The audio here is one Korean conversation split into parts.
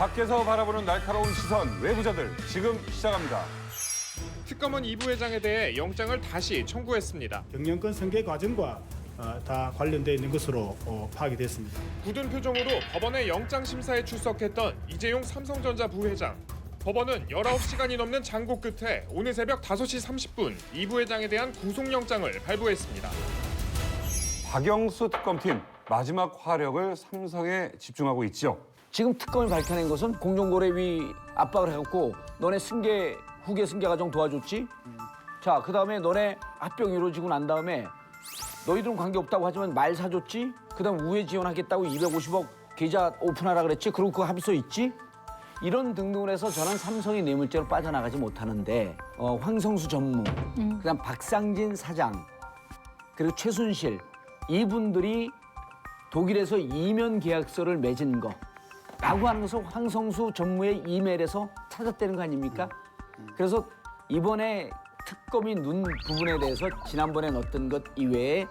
밖에서 바라보는 날카로운 시선, 외부자들 지금 시작합니다. 특검은 이 부회장에 대해 영장을 다시 청구했습니다. 경영권 승계 과정과 다 관련되어 있는 것으로 파악이 됐습니다. 굳은 표정으로 법원의 영장 심사에 출석했던 이재용 삼성전자 부회장. 법원은 19시간이 넘는 장고 끝에 오늘 새벽 5시 30분 이 부회장에 대한 구속영장을 발부했습니다. 박영수 특검팀 마지막 화력을 삼성에 집중하고 있죠. 지금 특검이 밝혀낸 것은 공정거래위 압박을 해갖고 너네 승계 후계 승계 과정 도와줬지? 자, 그다음에 너네 합병이 이루어지고 난 다음에 너희들은 관계없다고 하지만 말 사줬지? 그다음 우회 지원하겠다고 250억 계좌 오픈하라 그랬지? 그리고 그 합의서 있지? 이런 등등을 해서 저는 삼성이 뇌물죄로 빠져나가지 못하는데 황성수 전무, 그다음 박상진 사장, 그리고 최순실 이분들이 독일에서 이면 계약서를 맺은 거라고 하는 것을 황성수 전무의 이메일에서 찾았다는 거 아닙니까? 그래서 이번에 특검이 눈 부분에 대해서 지난번에 넣었던 것 이외에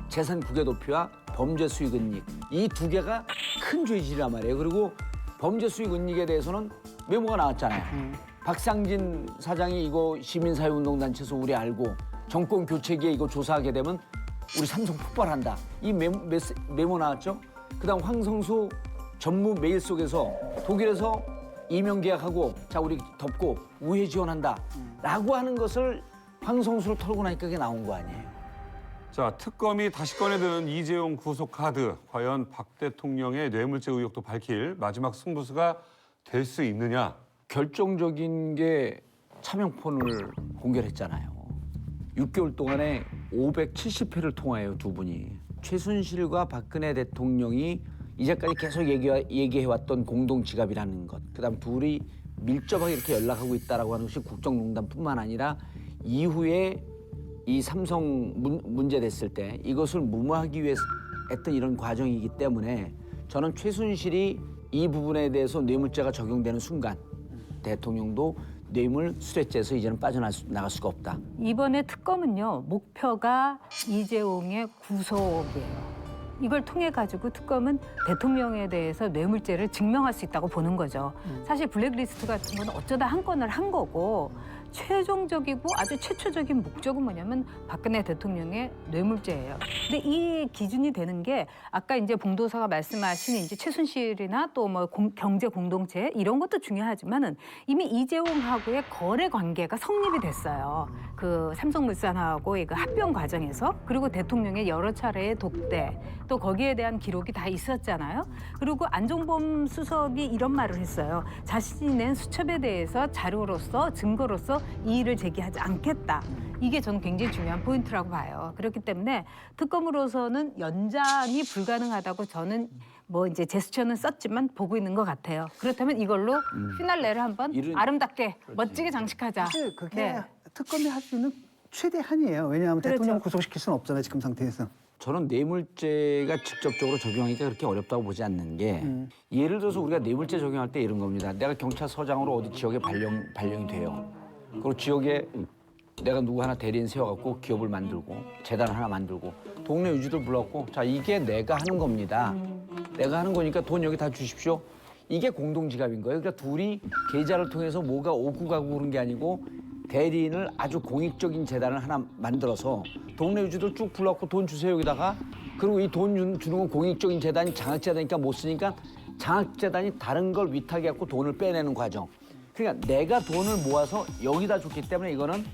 재산 국외 도피와 범죄 수익 은닉 이 두 개가 큰 죄질이란 말이에요. 그리고 범죄 수익 은닉에 대해서는 메모가 나왔잖아요. 박상진 사장이 이거 시민사회운동단체에서 우리 알고 정권 교체기에 이거 조사하게 되면 우리 삼성 폭발한다. 이 메모 나왔죠. 그다음 황성수 전무 메일 속에서 독일에서 이명 계약하고 자 우리 덮고 우회 지원한다 라고 하는 것을 황성수를 털고 나니까 그게 나온 거 아니에요. 자, 특검이 다시 꺼내드는 이재용 구속 카드. 과연 박 대통령의 뇌물죄 의혹도 밝힐 마지막 승부수가 될 수 있느냐. 결정적인 게 차명폰을 공개를 했잖아요. 6개월 동안에 570회를 통화해요, 두 분이. 최순실과 박근혜 대통령이 이제까지 계속 얘기해왔던 공동지갑이라는 것. 그다음 둘이 밀접하게 이렇게 연락하고 있다라고 하는 것이 국정농단뿐만 아니라 이후에 이 삼성 문제 됐을 때 이것을 무마하기 위해서 했던 이런 과정이기 때문에 저는 최순실이 이 부분에 대해서 뇌물죄가 적용되는 순간 대통령도 뇌물 수뢰죄에서 이제는 빠져나갈 수가 없다. 이번에 특검은요, 목표가 이재용의 구속이에요. 이걸 통해 가지고 특검은 대통령에 대해서 뇌물죄를 증명할 수 있다고 보는 거죠. 사실 블랙리스트 같은 건 어쩌다 한 건을 한 거고 최종적이고 아주 최초적인 목적은 뭐냐면 박근혜 대통령의 뇌물죄예요. 근데 이 기준이 되는 게 아까 이제 봉도사가 말씀하신 이제 최순실이나 또 뭐 경제 공동체 이런 것도 중요하지만은 이미 이재용하고의 거래 관계가 성립이 됐어요. 그 삼성물산하고 그 합병 과정에서 그리고 대통령의 여러 차례의 독대 또 거기에 대한 기록이 다 있었잖아요. 그리고 안종범 수석이 이런 말을 했어요. 자신이 낸 수첩에 대해서 자료로서 증거로서 이의를 제기하지 않겠다. 이게 저는 굉장히 중요한 포인트라고 봐요. 그렇기 때문에 특검으로서는 연장이 불가능하다고 저는 뭐 이제 제스처는 썼지만 보고 있는 것 같아요. 그렇다면 이걸로 피날레를 한번 아름답게 멋지게 장식하자. 사실 그게 네. 특검이 할 수 있는 최대한이에요. 왜냐하면 그렇죠. 대통령 구속시킬 수는 없잖아요. 지금 상태에서. 저는 뇌물죄가 직접적으로 적용하기가 그렇게 어렵다고 보지 않는 게 예를 들어서 우리가 뇌물죄 적용할 때 이런 겁니다. 내가 경찰서장으로 어디 지역에 발령이 돼요. 그리고 지역에 내가 누구 하나 대리인 세워갖고 기업을 만들고 재단 하나 만들고 동네 유지들 불러갖고 자 이게 내가 하는 겁니다. 내가 하는 거니까 돈 여기 다 주십시오. 이게 공동지갑인 거예요. 그러니까 둘이 계좌를 통해서 뭐가 오고 가고 그런 게 아니고 대리인을 아주 공익적인 재단을 하나 만들어서 동네 유지들 쭉 불러갖고 돈 주세요 여기다가 그리고 이 돈 주는 건 공익적인 재단이 장학재단이니까 못 쓰니까 장학재단이 다른 걸 위탁해갖고 돈을 빼내는 과정. 그러니까 내가 돈을 모아서 여기다 줬기 때문에 이거는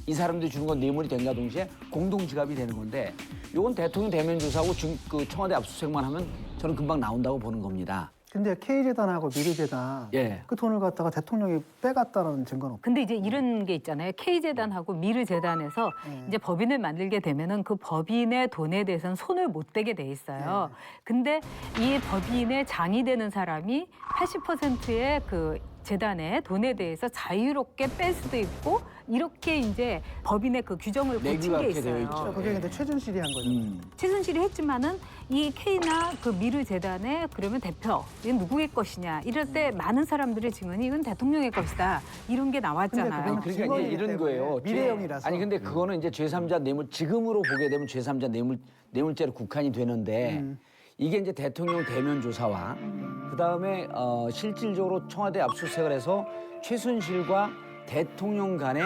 이 사람들이 주는 건 뇌물이 된가 동시에 공동지갑이 되는 건데 이건 대통령 대면 조사하고 그 청와대 압수수색만 하면 저는 금방 나온다고 보는 겁니다. 근데 K재단하고 미르재단 예. 그 돈을 갖다가 대통령이 빼갔다는 증거는 없고. 근데 이제 이런 게 있잖아요. K재단하고 미르재단에서 이제 법인을 만들게 되면은 그 법인의 돈에 대해서는 손을 못 대게 돼 있어요. 근데 이 법인의 장이 되는 사람이 80%의 그 재단의 돈에 대해서 자유롭게 뺄 수도 있고 이렇게 이제 법인의 그 규정을 고친 게 내규가 되어 있어요. 있죠. 그게 근데 최준실이 한 거죠. 최순실이 했지만은 이 K나 그 미르 재단의 그러면 대표 이건 누구의 것이냐 이럴 때 많은 사람들의 증언이 이건 대통령의 것이다 이런 게 나왔잖아요. 근데 그러니까 이제 직원이기 이런 때문에 거예요. 미래형이라서. 아니 근데 그거는 이제 제3자 뇌물 지금으로 보게 되면 제3자 뇌물죄로 국한이 되는데 이게 이제 대통령 대면 조사와 그다음에 실질적으로 청와대 압수수색을 해서 최순실과 대통령 간의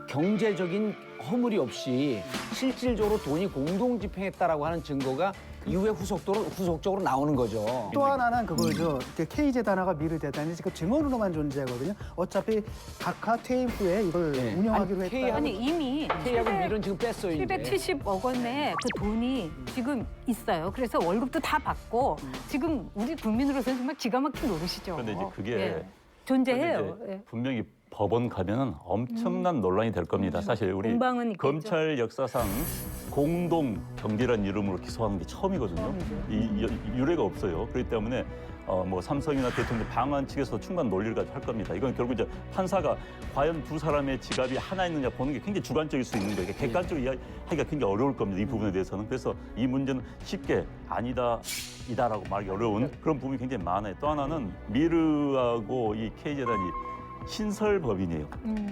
경제적인 허물이 없이 실질적으로 돈이 공동 집행했다라고 하는 증거가 이후에 후속적으로 나오는 거죠. 또 하나는 그거죠. K재단하고 미르재단이 지금 증언으로만 존재하거든요. 어차피 각하 퇴임 후에 이걸 네. 운영하기로 아니, 했다. 아니 이미 K하고 밀은 지금 뺐어요. 이제. 770억 원의 그 돈이 지금 있어요. 그래서 월급도 다 받고 지금 우리 국민으로서는 정말 기가 막힌 노릇이죠. 그런데 이제 그게 예. 존재해요. 이제 예. 분명히 법원 가면은 엄청난 논란이 될 겁니다. 사실 우리 공방은 있겠죠. 검찰 역사상 공동 경비란 이름으로 기소하는 게 처음이거든요. 이 유례가 없어요. 그렇기 때문에 뭐 삼성이나 대통령 방한 측에서 충분한 논리를 가지고 할 겁니다. 이건 결국 이제 판사가 과연 두 사람의 지갑이 하나 있느냐 보는 게 굉장히 주관적일 수 있는 거예요. 객관적으로 이야기하기가 굉장히 어려울 겁니다. 이 부분에 대해서는. 그래서 이 문제는 쉽게 아니다, 이다라고 말하기 어려운 그런 부분이 굉장히 많아요. 또 하나는 미르하고 이 K재단이 신설 법인이에요.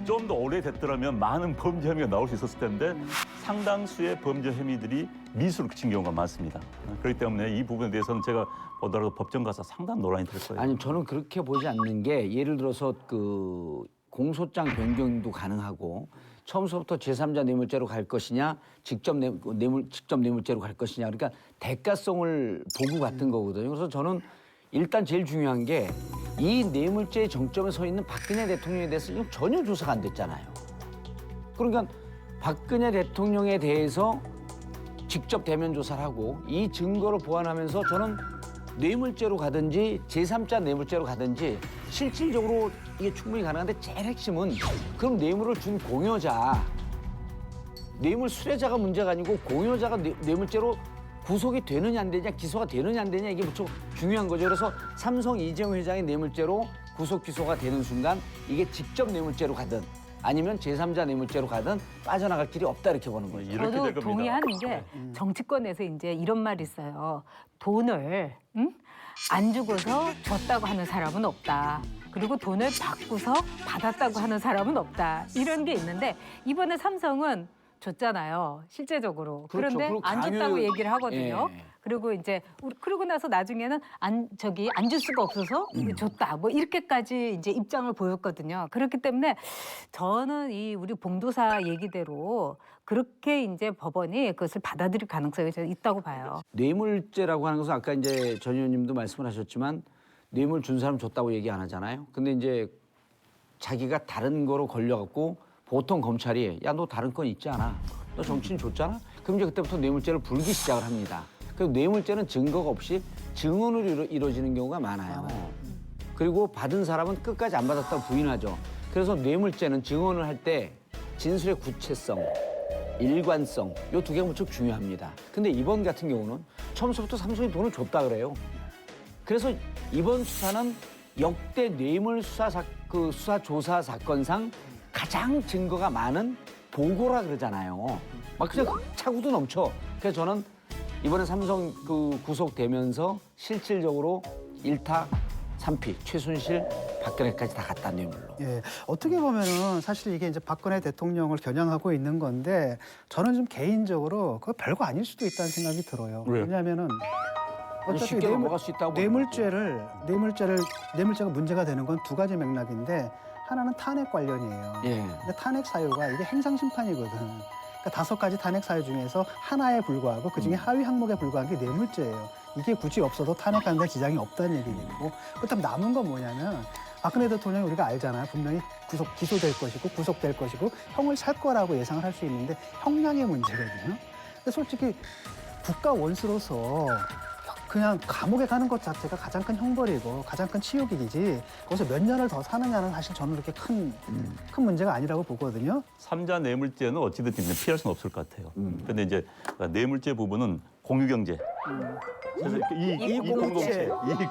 좀 더 오래됐더라면 많은 범죄 혐의가 나올 수 있었을 텐데 상당수의 범죄 혐의들이 미수로 그친 경우가 많습니다. 그렇기 때문에 이 부분에 대해서는 제가 보더라도 법정 가서 상당한 논란이 될 거예요. 아니 저는 그렇게 보지 않는 게 예를 들어서 그 공소장 변경도 가능하고 처음부터 제3자 뇌물죄로 갈 것이냐 직접 뇌물죄로 갈 것이냐 그러니까 대가성을 보고 같은 거거든요. 그래서 저는 일단 제일 중요한 게 이 뇌물죄의 정점에 서 있는 박근혜 대통령에 대해서 지금 전혀 조사가 안 됐잖아요. 그러니까 박근혜 대통령에 대해서 직접 대면 조사를 하고 이 증거를 보완하면서 저는 뇌물죄로 가든지 제3자 뇌물죄로 가든지 실질적으로 이게 충분히 가능한데 제일 핵심은 그럼 뇌물을 준 공여자, 뇌물 수뢰자가 문제가 아니고 공여자가 뇌물죄로 구속이 되느냐 안 되느냐 기소가 되느냐 안 되느냐 이게 무척 중요한 거죠. 그래서 삼성 이재용 회장의 뇌물죄로 구속 기소가 되는 순간 이게 직접 뇌물죄로 가든 아니면 제3자 뇌물죄로 가든 빠져나갈 길이 없다 이렇게 보는 거죠. 이렇게 될 저도 겁니다. 동의하는 게 정치권에서 이제 이런 말이 있어요. 돈을 안 주고서 줬다고 하는 사람은 없다. 그리고 돈을 받고서 받았다고 하는 사람은 없다. 이런 게 있는데 이번에 삼성은 줬잖아요. 실제적으로. 그렇죠. 그런데 그리고 안 줬다고 강요- 얘기를 하거든요. 예. 그리고 이제 그러고 나서 나중에는 안 줄 수가 없어서 줬다. 뭐 이렇게까지 이제 입장을 보였거든요. 그렇기 때문에 저는 이 우리 봉도사 얘기대로 그렇게 이제 법원이 그것을 받아들일 가능성이 저는 있다고 봐요. 뇌물죄라고 하는 것은 아까 이제 전 의원님도 말씀을 하셨지만 뇌물 준 사람 줬다고 얘기 안 하잖아요. 근데 이제 자기가 다른 거로 걸려갖고 보통 검찰이 야 너 다른 건 있지 않아? 너 정치인 줬잖아? 그럼 이제 그때부터 뇌물죄를 불기 시작을 합니다. 그리고 뇌물죄는 증거가 없이 증언으로 이루어지는 경우가 많아요. 그리고 받은 사람은 끝까지 안 받았다고 부인하죠. 그래서 뇌물죄는 증언을 할 때 진술의 구체성, 일관성 이 두 개가 무척 중요합니다. 근데 이번 같은 경우는 처음부터 삼성이 돈을 줬다 그래요. 그래서 이번 수사는 역대 뇌물 수사 조사 사건상 가장 증거가 많은 보고라 그러잖아요. 막 그냥 차고도 넘쳐. 그래서 저는 이번에 삼성 그 구속되면서 실질적으로 1타 3피 최순실 박근혜까지 다 갔다 뇌물로. 예, 어떻게 보면은 사실 이게 이제 박근혜 대통령을 겨냥하고 있는 건데 저는 좀 개인적으로 그거 별거 아닐 수도 있다는 생각이 들어요. 왜요? 왜냐하면은 아니, 쉽게 넘어갈 수 있다고 뇌물죄가 문제가 되는 건 두 가지 맥락인데 하나는 탄핵 관련이에요. 예. 근데 탄핵 사유가 이게 행상 심판이거든. 그러니까 5가지 탄핵 사유 중에서 하나에 불과하고 그중에 하위 항목에 불과한 게 뇌물죄예요. 이게 굳이 없어도 탄핵하는 데 지장이 없다는 얘기겠고 그렇다면 남은 건 뭐냐면 박근혜 대통령이 우리가 알잖아요. 분명히 기소될 것이고 구속될 것이고 형을 살 거라고 예상을 할 수 있는데 형량의 문제거든요. 근데 솔직히 국가 원수로서 그냥 감옥에 가는 것 자체가 가장 큰 형벌이고 가장 큰 치욕이지 거기서 몇 년을 더 사느냐는 사실 저는 그렇게 큰 문제가 아니라고 보거든요. 삼자 뇌물죄는 어찌됐든 피할 수는 없을 것 같아요. 그런데 이제 뇌물죄 부분은 공유경제. 그래서 이익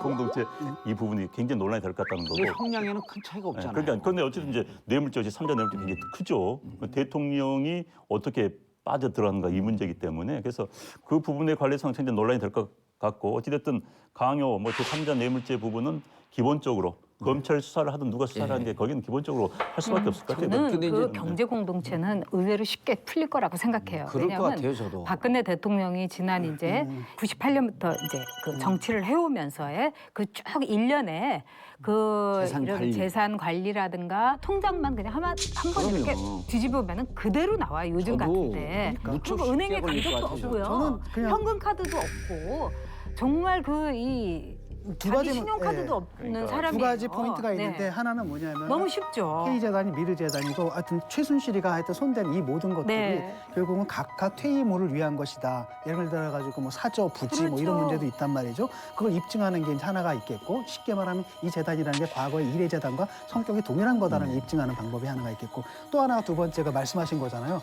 공동체 이 부분이 굉장히 논란이 될 것 같다는 거고. 형량에는 큰 차이가 없잖아요. 그러니까 그런데 어쨌든 이제 뇌물죄, 삼자 뇌물죄 굉장히 크죠. 대통령이 어떻게 빠져들어가는가 이 문제이기 때문에 그래서 그 부분에 관해서는 굉장히 논란이 될 것 같고 어찌됐든 강요, 제3자 뇌물죄 부분은 기본적으로 검찰 수사를 하든 누가 수사를 하는 게 거기는 기본적으로 할 수밖에 없을 것 같아요. 저는 근데 그 이제- 경제 공동체는 의외로 쉽게 풀릴 거라고 생각해요. 그럴 것 왜냐하면 같아요, 저도. 박근혜 대통령이 지난 이제 98년부터 이제 그 정치를 해오면서의 그 쭉 1년에 그 재산 이런 관리. 재산 관리라든가 통장만 그냥 한 번 이렇게 그럼요. 뒤집으면은 그대로 나와요. 요즘 저도 같은데. 무척 그리고 은행에 쉽게 걸릴 것 간격도 같아요. 없고요. 저는 그냥- 현금 카드도 없고 정말 두 자기 가지 신용카드도 예. 없는 사람이 두 가지 포인트가 있는데 네. 하나는 뭐냐면 너무 쉽죠. K재단이 미르재단이고 하여튼 최순실이가 하여튼 손댄 이 모든 것들이 네. 결국은 각각 퇴임을 위한 것이다. 예를 들어 가지고 뭐 사저, 부지 뭐 이런 그렇죠. 문제도 있단 말이죠. 그걸 입증하는 게 이제 하나가 있겠고 쉽게 말하면 이 재단이라는 게 과거의 이례재단과 성격이 동일한 거다라는 입증하는 방법이 하나가 있겠고 또 하나가 두 번째가 말씀하신 거잖아요.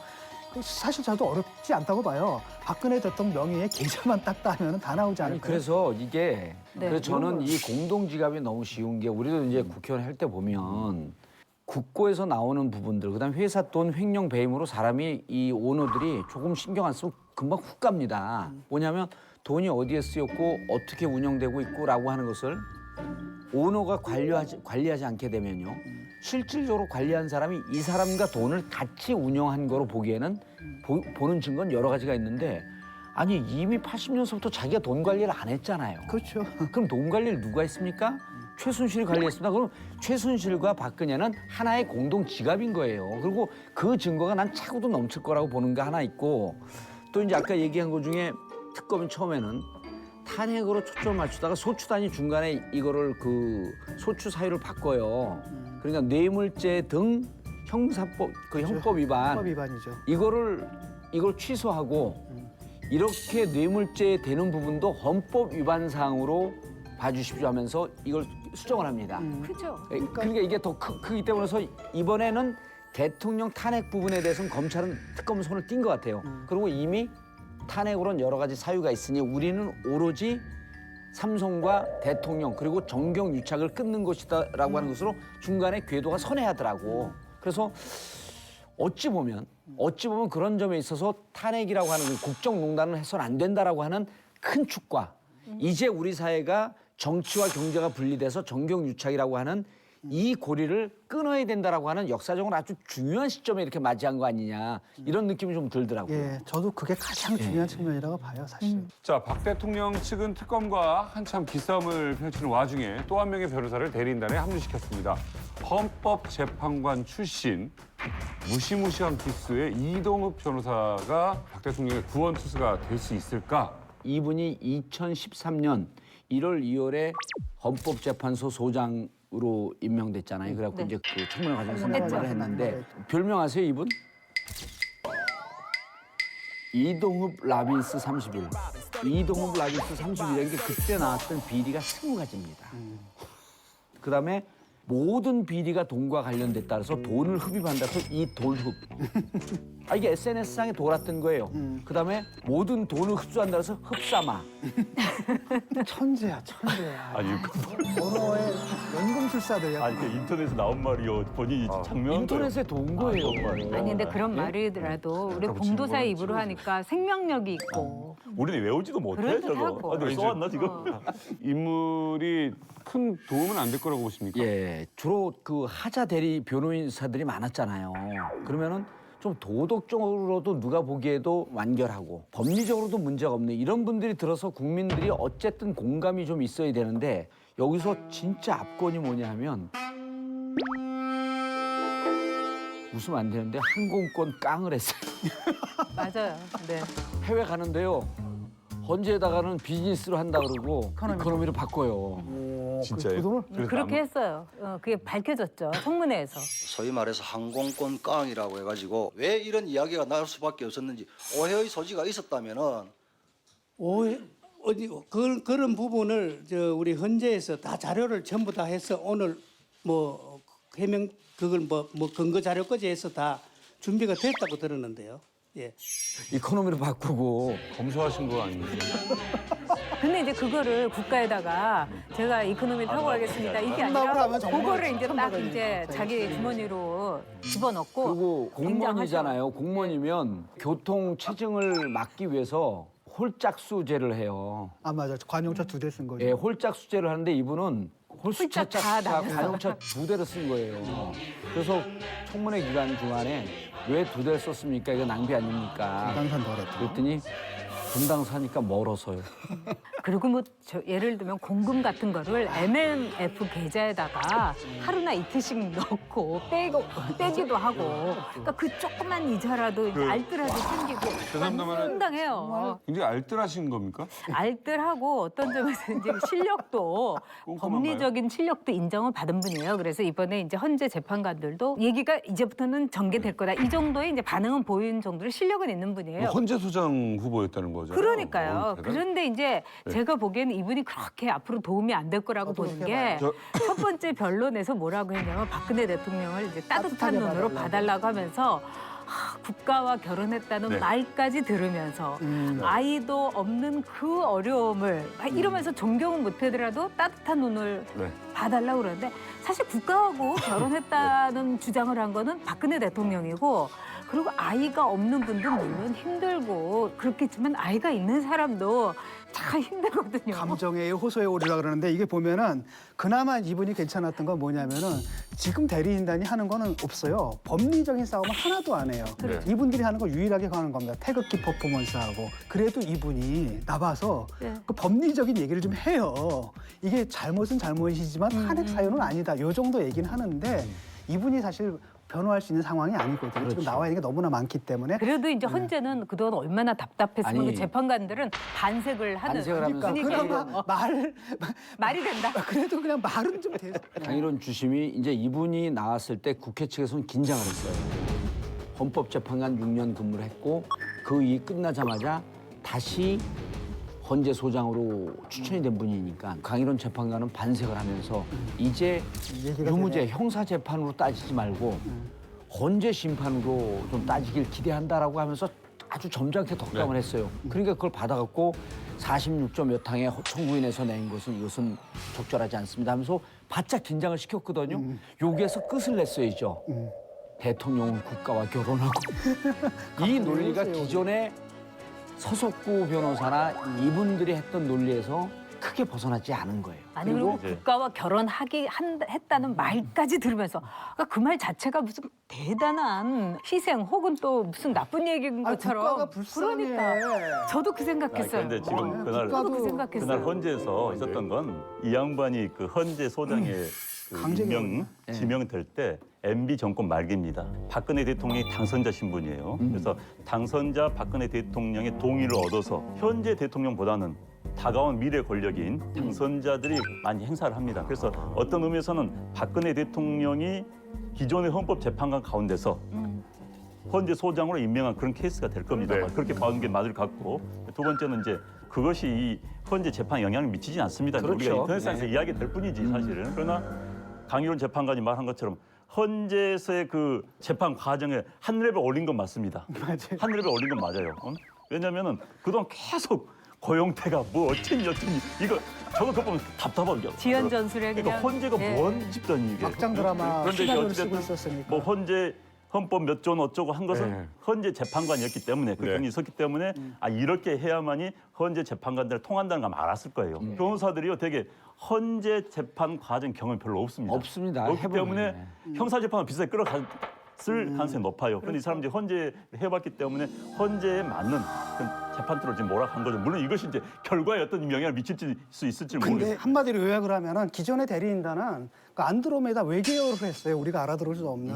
사실 저도 어렵지 않다고 봐요. 박근혜 대통령 명의의 계좌만 딱 따면 다 나오지 아니 않을까요? 그래서 이게 네. 그래서 저는 이 공동지갑이 너무 쉬운 게 우리도 이제 국회의원 할 때 보면 국고에서 나오는 부분들 그다음 회사 돈 횡령 배임으로 사람이 이 오너들이 조금 신경 안 쓰면 금방 훅 갑니다. 뭐냐면 돈이 어디에 쓰였고 어떻게 운영되고 있고라고 하는 것을 오너가 관리하지 않게 되면요. 실질적으로 관리한 사람이 이 사람과 돈을 같이 운영한 거로 보기에는 보는 증거는 여러 가지가 있는데 아니 이미 80년서부터 자기가 돈 관리를 안 했잖아요. 그렇죠. 그럼 돈 관리를 누가 했습니까? 최순실이 관리했습니다. 그럼 최순실과 박근혜는 하나의 공동 지갑인 거예요. 그리고 그 증거가 난 차고도 넘칠 거라고 보는 게 하나 있고 또 이제 아까 얘기한 것 중에 특검이 처음에는 탄핵으로 초점 맞추다가 소추단이 중간에 이거를 그 소추 사유를 바꿔요. 그러니까 뇌물죄 등 형사법 그 형법 위반 헌법 위반이죠. 이걸 취소하고 이렇게 뇌물죄 되는 부분도 헌법 위반상으로 봐주십시오 하면서 이걸 수정을 합니다. 그죠. 그러니까 이게 더 크기 때문에서 이번에는 대통령 탄핵 부분에 대해서는 검찰은 특검 손을 띈 것 같아요. 그리고 이미 탄핵으로는 여러 가지 사유가 있으니 우리는 오로지 삼성과 대통령 그리고 정경 유착을 끊는 것이다라고 하는 것으로 중간에 궤도가 선회하더라고. 그래서 어찌 보면 그런 점에 있어서 탄핵이라고 하는 국정농단을 해서는 안 된다라고 하는 큰 축과 이제 우리 사회가 정치와 경제가 분리돼서 정경유착이라고 하는 이 고리를 끊어야 된다라고 하는 역사적으로 아주 중요한 시점에 이렇게 맞이한 거 아니냐 이런 느낌이 좀 들더라고요. 예, 저도 그게 가장 중요한 측면이라고 봐요, 사실. 자, 박 대통령 측은 특검과 한참 기싸움을 펼치는 와중에 또 한 명의 변호사를 대리인단에 합류시켰습니다. 헌법재판관 출신 무시무시한 기수의 이동욱 변호사가 박 대통령의 구원 투수가 될 수 있을까? 이분이 2013년 1월 2월에 헌법재판소 소장으로 임명됐잖아요. 그래갖고 이제 그 청문회 과정에서 말을 했는데 별명 아세요, 이분? 이동흡 라빈스 31. 이동흡 라빈스 31이라는 게 그때 나왔던 비리가 20가지입니다. 그다음에 모든 비리가 돈과 관련됐다 그래서 돈을 흡입한다 해서 이 돈흡. 이게 SNS상에 돌았던 거예요. 그다음에 모든 돈을 흡수한다 해서 흡사마. 천재야. 아니, 언어의 연금술사들이야. 아니 그 인터넷에 나온 말이요. 본인이 장면 인터넷에 돈 거예요. 아니 근데 그런 말이더라도 우리 공도사의 입으로 하니까 생명력이 있고 우리는 외우지도 못해 그럴듯하고. 저거. 내가 써왔나 지금? 인물이 큰 도움은 안 될 거라고 보십니까? 예, 주로 그 하자 대리 변호인사들이 많았잖아요. 그러면은 좀 도덕적으로도 누가 보기에도 완결하고 법리적으로도 문제가 없는 이런 분들이 들어서 국민들이 어쨌든 공감이 좀 있어야 되는데 여기서 진짜 압권이 뭐냐 하면 웃으면 안 되는데 항공권 깡을 했어요. 맞아요. 네. 해외 가는데요. 헌재에다가는 비즈니스로 한다 그러고 이코노미로 바꿔요. 진짜요? 그 돈을 그래서 그렇게 했어요. 그게 밝혀졌죠. 청문회에서. 소위 말해서 항공권 깡이라고 해가지고 왜 이런 이야기가 나올 수밖에 없었는지 오해의 소지가 있었다면은 그런 부분을 우리 헌재에서 다 자료를 전부 다 해서 오늘 뭐 해명 그걸 뭐 근거 자료까지 해서 다 준비가 됐다고 들었는데요. 예. 이코노미로 바꾸고 검소하신 거 아니에요? 근데 이제 그거를 국가에다가 제가 이코노미 타고 가겠습니다. 이게 한다고 아니라 하면 정말 그거를 이제 딱 천박하니까. 이제 자기 주머니로 집어넣고 그리고 공무원이잖아요. 공무원이면 교통 체증을 막기 위해서 홀짝수제를 해요. 아 맞아 관용차 2대 쓴 거죠. 예, 홀짝수제를 하는데 이분은 훌쩍 다 차차차 나가서. 관용차 2대를 쓴 거예요. 그래서 청문회 기간 중간에 왜 2대를 썼습니까? 이거 낭비 아닙니까? 분당산 덜했다. 그랬더니 분당 사니까 멀어서요. 그리고 뭐 예를 들면 공금 같은 거를 MMF 계좌에다가 하루나 이틀씩 넣고 빼기도 하고 그러니까 그 조그만 이자라도 이제 알뜰하게 챙기고 죄송합니다만은 상당해요. 굉장히 알뜰하신 겁니까? 알뜰하고 어떤 점에서 이제 실력도 꼼꼼한가요? 법리적인 실력도 인정을 받은 분이에요. 그래서 이번에 이제 헌재 재판관들도 얘기가 이제부터는 전개될 거다. 이 정도의 이제 반응은 보이는 정도로 실력은 있는 분이에요. 헌재 소장 후보였다는 거죠. 그러니까요. 대단히- 그런데 이제 제가 보기에는 이분이 그렇게 앞으로 도움이 안 될 거라고 보는 게 첫 번째 변론에서 뭐라고 했냐면 박근혜 대통령을 이제 따뜻한 따뜻하게 눈으로 봐달라고. 봐달라고 하면서 국가와 결혼했다는 네. 말까지 들으면서 아이도 없는 그 어려움을 이러면서 존경은 못하더라도 따뜻한 눈을 네. 봐달라고 그러는데 사실 국가하고 결혼했다는 주장을 한 거는 박근혜 대통령이고 그리고 아이가 없는 분도 물론 힘들고 그렇겠지만 아이가 있는 사람도 참 힘들거든요. 감정에 호소에 오르라 그러는데 이게 보면은 그나마 이분이 괜찮았던 건 뭐냐면은 지금 대리인단이 하는 거는 없어요. 법리적인 싸움은 하나도 안 해요. 네. 이분들이 하는 거 유일하게 하는 겁니다. 태극기 퍼포먼스하고. 그래도 이분이 나와서 네. 그 법리적인 얘기를 좀 해요. 이게 잘못은 잘못이지만 탄핵 사유는 아니다. 요 정도 얘기는 하는데 이분이 사실 변호할 수 있는 상황이 아니거든요. 지금 나와 있는 게 너무나 많기 때문에. 그래도 이제 헌재는 그동안 얼마나 답답했으면 아니, 그 재판관들은 반색을 하는 반색을 하면서 그러니까 분위기예요. 그나마 말이 된다. 그래도 그냥 말은 좀 돼. 강일원 주심이 이제 이분이 나왔을 때 국회 측에서는 긴장을 했어요. 헌법재판관 6년 근무를 했고 그 일 끝나자마자 다시 헌재소장으로 추천이 된 분이니까 강일원 재판관은 반색을 하면서 이제 얘기가 유무죄 되네. 형사재판으로 따지지 말고 헌재 심판으로 좀 따지길 기대한다라고 하면서 아주 점잖게 덕담을 했어요. 그러니까 그걸 받아갖고 46점 몇 항의 청구인에서 낸 것은 이것은 적절하지 않습니다 하면서 바짝 긴장을 시켰거든요. 여기에서 끝을 냈어야죠. 대통령은 국가와 결혼하고 이 논리가 기존의 서석구 변호사나 이분들이 했던 논리에서 크게 벗어나지 않은 거예요. 아니 그리고 이제- 국가와 했다는 말까지 들으면서 그 말 자체가 무슨 대단한 희생 혹은 또 무슨 나쁜 얘기인 아니, 것처럼 국가가 불쌍해. 그러니까 저도 그 생각했어요. 그런데 지금 그날 저도 그 생각했어요. 그날 헌재에서 있었던 건 이 양반이 그 헌재 소장에 그 강제징용. 지명될 때 MB 정권 말기입니다. 박근혜 대통령이 당선자 신분이에요. 그래서 당선자 박근혜 대통령의 동의를 얻어서 현재 대통령보다는 다가온 미래 권력인 당선자들이 많이 행사를 합니다. 그래서 어떤 의미에서는 박근혜 대통령이 기존의 헌법재판관 가운데서 헌재 소장으로 임명한 그런 케이스가 될 겁니다. 네. 그렇게 봐는 게 맞을 것 같고 두 번째는 이제 그것이 이 헌재 재판에 영향을 미치지 않습니다. 그렇죠. 우리가 인터넷상에서 네. 이야기될 뿐이지 사실은. 그러나 강일원 재판관이 말한 것처럼 헌재에서의 그 재판 과정에 한 레벨 올린 건 맞습니다. 한 레벨 올린 건 맞아요. 왜냐면은 그동안 계속 고용태가 뭐 어쩌니 이거 저거 보면 답답한 게 지연 전술에 그러니까 그냥 헌재가 네. 뭔 집단이 이게. 막장 드라마 그런데 이제 시나리오를 쓰고 어찌됐든 있었으니까. 뭐 헌재 헌법 몇 조는 어쩌고 한 것은 네. 헌재 재판관이었기 때문에 그 네. 경이 있었기 때문에 아 이렇게 해야만이 헌재 재판관들 통한다는 걸 알았을 거예요. 변호사들이요 되게 헌재 재판 과정 경험이 별로 없습니다. 없습니다. 없기 해보면. 때문에 형사 재판을 비슷하게 끌어갔을 가능성이 높아요. 그런데 이 사람들이 헌재 해봤기 때문에 헌재에 맞는 그런 재판 틀을 지금 몰아간 거죠. 물론 이것이 이제 결과에 어떤 영향을 미칠 수 있을지 근데 모르겠어요. 한마디로 요약을 하면은 기존의 대리인단은 그 안드로메다 외계어를 했어요. 우리가 알아들을 수 없는.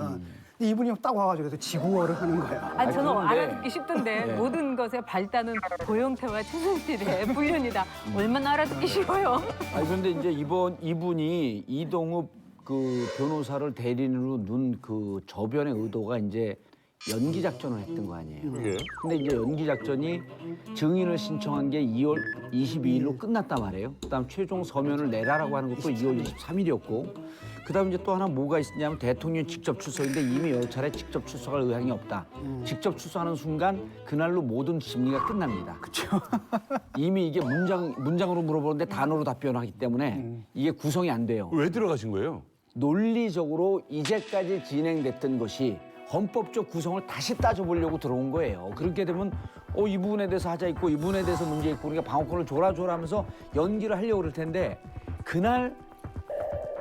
근데 이분이 딱 와가지고 지구어를 하는 거야. 아니 저는 그런데- 알아듣기 쉽던데 네. 모든 것의 발단은 고용태와 최순실의 불륜이다. 얼마나 알아듣기 쉬워요. 아니 그런데 이제 이분이 이동욱 그 변호사를 대리인으로 눈 그 저변의 의도가 이제 연기 작전을 했던 거 아니에요. 그게 근데 이제 연기 작전이 증인을 신청한 게 2월 22일로 끝났단 말이에요. 그다음 최종 서면을 내라라고 하는 것도 2월 23일이었고 그다음 이제 또 하나 뭐가 있냐면 대통령 직접 출석인데 이미 여러 차례 직접 출석할 의향이 없다. 직접 출석하는 순간 그날로 모든 심리가 끝납니다. 그렇죠. 이미 이게 문장으로 물어보는데 단어로 답변하기 때문에 이게 구성이 안 돼요. 왜 들어가신 거예요? 논리적으로 이제까지 진행됐던 것이 헌법적 구성을 다시 따져보려고 들어온 거예요. 그렇게 되면 이 부분에 대해서 하자 있고 이 부분에 대해서 문제 있고 그러니까 방어권을 줘라 하면서 연기를 하려고 그럴 텐데 그날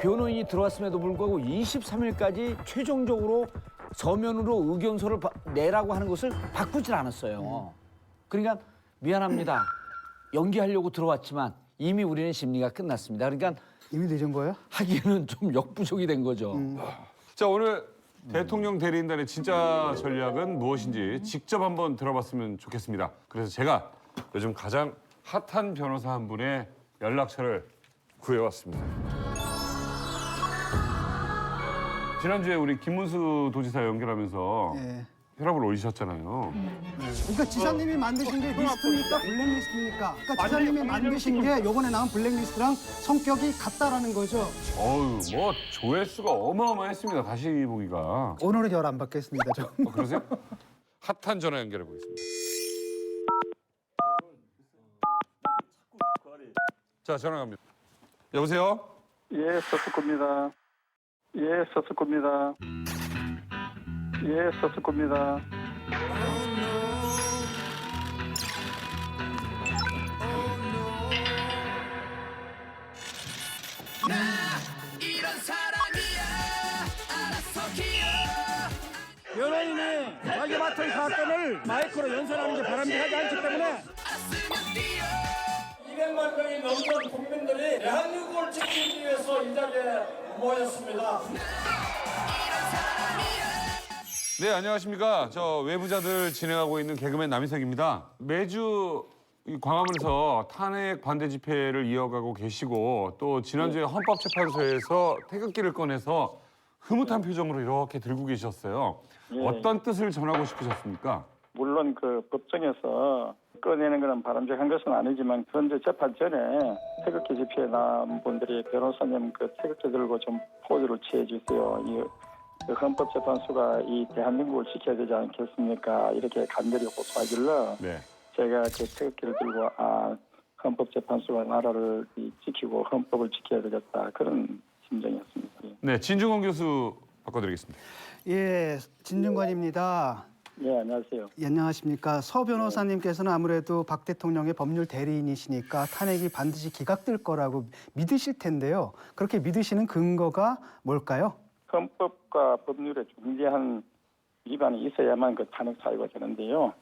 변호인이 들어왔음에도 불구하고 23일까지 최종적으로 서면으로 의견서를 내라고 하는 것을 바꾸질 않았어요. 그러니까 미안합니다. 연기하려고 들어왔지만 이미 우리는 심리가 끝났습니다. 그러니까 이미 늦은 거예요? 하기에는 좀 역부족이 된 거죠. 자, 오늘 대통령 대리인단의 진짜 전략은 무엇인지 직접 한번 들어봤으면 좋겠습니다. 그래서 제가 요즘 가장 핫한 변호사 한 분의 연락처를 구해왔습니다. 지난주에 우리 김문수 도지사 연결하면서 예. 혈압을 올리셨잖아요. 그러니까 지사님이 만드신 게 리스트입니까? 블랙리스트입니까? 그러니까 지사님이 만드신 게 요번에 나온 블랙리스트랑 성격이 같다라는 거죠. 어우, 뭐 조회수가 어마어마했습니다. 다시 보기가. 오늘은 열 안 받겠습니다, 저. 그러세요? 핫한 전화 연결해 보겠습니다. 자, 전화 갑니다. 여보세요? 예, 서스코입니다. 예, 서스코입니다. 예, 서스코입니다. 변호인이 자기 맡은 사건을 마이크로 연설하는 게 바람직하지 않기 때문에 200만 명이 넘는 국민들이 대한민국을 지키기 위해서 이 자리에 모였습니다. 네, 안녕하십니까. 저 외부자들 진행하고 있는 개그맨 남희석입니다. 매주 이 광화문에서 탄핵 반대 집회를 이어가고 계시고 또 지난주에 헌법재판소에서 태극기를 꺼내서 흐뭇한 표정으로 이렇게 들고 계셨어요. 어떤 뜻을 전하고 싶으셨습니까? 물론 그 법정에서 꺼내는 것은 바람직한 것은 아니지만 현재 재판 전에 태극기 집회에 나온 분들이 변호사님 그 태극기 들고 좀 포즈를 취해 주세요. 이 헌법재판소가 이 대한민국을 지켜야 되지 않겠습니까? 이렇게 간절히 호소하길래 네. 제가 그 태극기를 들고 헌법재판소가 나라를 지키고 헌법을 지켜야 되겠다 그런 심정이었습니다. 네, 진중권 교수 바꿔드리겠습니다. 예, 진중권입니다. 예, 안녕하세요. 예, 안녕하십니까. 서 변호사님께서는 아무래도 박 대통령의 법률 대리인이시니까 탄핵이 반드시 기각될 거라고 믿으실 텐데요. 그렇게 믿으시는 근거가 뭘까요? 헌법과 법률에 중대한 위반이 있어야만 그 탄핵 사유가 되는데요.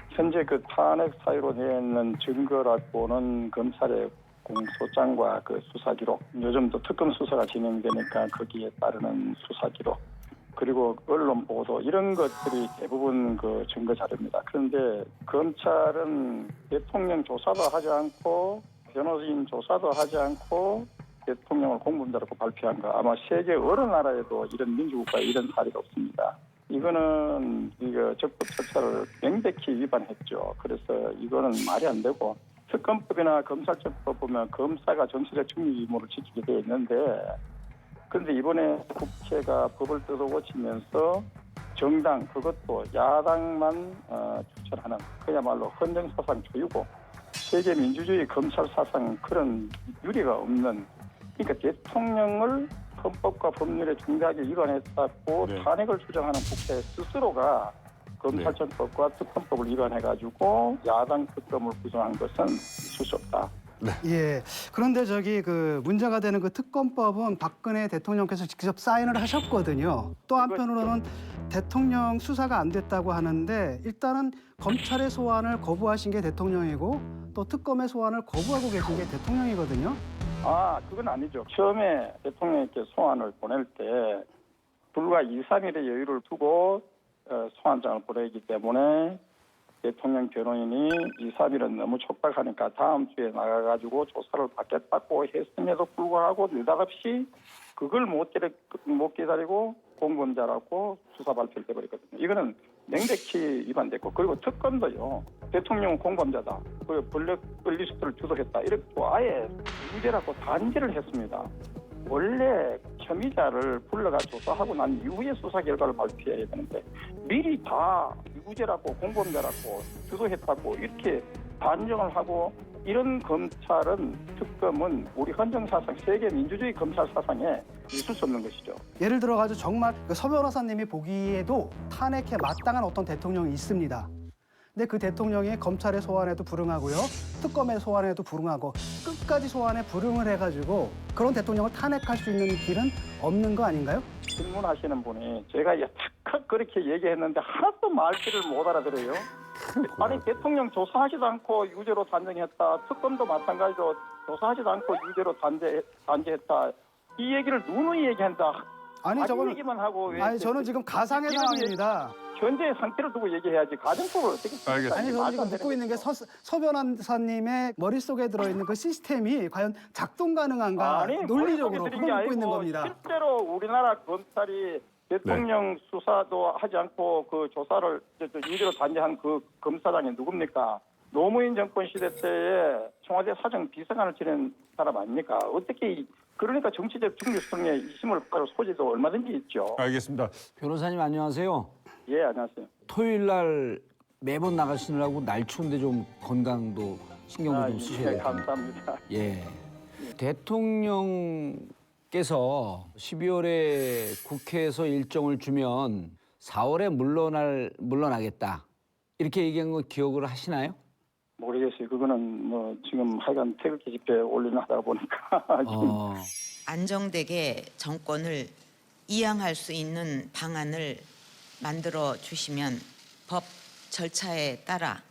현재 그 탄핵 사유로 내는 증거라고는 검찰의 공소장과 그 수사 기록, 요즘도 특검 수사가 진행되니까 거기에 따르는 수사 기록, 그리고 언론 보도 이런 것들이 대부분 그 증거 자료입니다. 그런데 검찰은 대통령 조사도 하지 않고 변호인 조사도 하지 않고 대통령을 공범자라고 발표한 거 아마 세계 어느 나라에도 이런 민주국가에 이런 사례가 없습니다. 이거는 이거 적법 절차를 명백히 위반했죠. 그래서 이거는 말이 안 되고 특검법이나 검찰청법 보면 검사가 전체적 중립 의무를 지키게 되어 있는데 그런데 이번에 국회가 법을 뜯어고치면서 정당 그것도 야당만 추천하는 그야말로 헌정사상 초유고 세계 민주주의 검찰 사상 그런 유례가 없는 그러니까 대통령을 헌법과 법률에 중대하게 위반했었고 네. 탄핵을 주장하는 국회 스스로가 검찰청법과 특검법을 위반해가지고 야당 특검을 구성한 것은 있을 수 없다. 예. 그런데 저기 그 문제가 되는 그 특검법은 박근혜 대통령께서 직접 사인을 하셨거든요. 또 한편으로는 대통령 수사가 안 됐다고 하는데 일단은 검찰의 소환을 거부하신 게 대통령이고 또 특검의 소환을 거부하고 계신 게 대통령이거든요. 그건 아니죠. 처음에 대통령께 소환을 보낼 때 불과 2, 3일의 여유를 두고 소환장을 보내기 때문에 대통령 변호인이 2, 3일은 너무 촉박하니까 다음 주에 나가가지고 조사를 받겠다고 했음에도 불구하고 느닷없이 그걸 못 기다리고 공범자라고 수사 발표를 해버렸거든요. 이거는 명백히 위반됐고 그리고 특검도요. 대통령은 공범자다. 그 블랙리스트를 주도했다. 이렇게 아예 유죄라고 단죄를 했습니다. 원래 혐의자를 불러가 조사하고 난 이후에 수사 결과를 발표해야 되는데 미리 다 유죄라고 공범자라고 주도했다고 이렇게 단정을 하고 이런 검찰은 특검은 우리 헌정사상 세계 민주주의 검찰 사상에 있을 수 없는 것이죠. 예를 들어가지고 정말 서 변호사님이 보기에도 탄핵에 마땅한 어떤 대통령이 있습니다. 근데 그 대통령이 검찰의 소환에도 불응하고요. 특검의 소환에도 불응하고 수까지 소환에 불응을 해가지고 그런 대통령을 탄핵할 수 있는 길은 없는 거 아닌가요? 질문하시는 분이 제가 착각 그렇게 얘기했는데 하나도 말귀를 못 알아들어요. 아니 대통령 조사하지도 않고 유죄로 단정했다. 특검도 마찬가지로 조사하지도 않고 유죄로 단죄했다. 이 얘기를 누누이 얘기한다. 아니 자기 저거는 얘기만 하고 왜 아니 저는 지금 가상의 상황입니다. 현재의 상태를 두고 얘기해야지 가정법을 어떻게 알겠습니다. 아니 저는 지금 묻고 있는 게 서 변호사님의 머릿속에 들어있는 그 시스템이 과연 작동 가능한가 논리적으로 머릿속에 들인 그걸 게 묻고 있는 아니고 겁니다. 실제로 우리나라 검찰이 대통령 수사도 하지 않고 그 조사를 유죄로 단죄한 그 검사장이 누굽니까? 노무현 정권 시대 때에 청와대 사정 비서관을 지낸 사람 아닙니까? 어떻게 그러니까 정치적 중립성에 이심을 가할 소지도 얼마든지 있죠. 알겠습니다. 변호사님 안녕하세요. 예, 안녕하세요. 토요일 날 매번 나가시느라고 날 추운데 좀 건강도 신경도 좀 쓰셔야 예, 될 텐데. 감사합니다. 예. 대통령께서 12월에 국회에서 일정을 주면 4월에 물러나겠다. 이렇게 얘기한 거 기억을 하시나요? 모르겠어요. 그거는 뭐 지금 하여간 태극기 집회 올리는 하다 보니까 지금 안정되게 정권을 이양할 수 있는 방안을 만들어 주시면 법 절차에 따라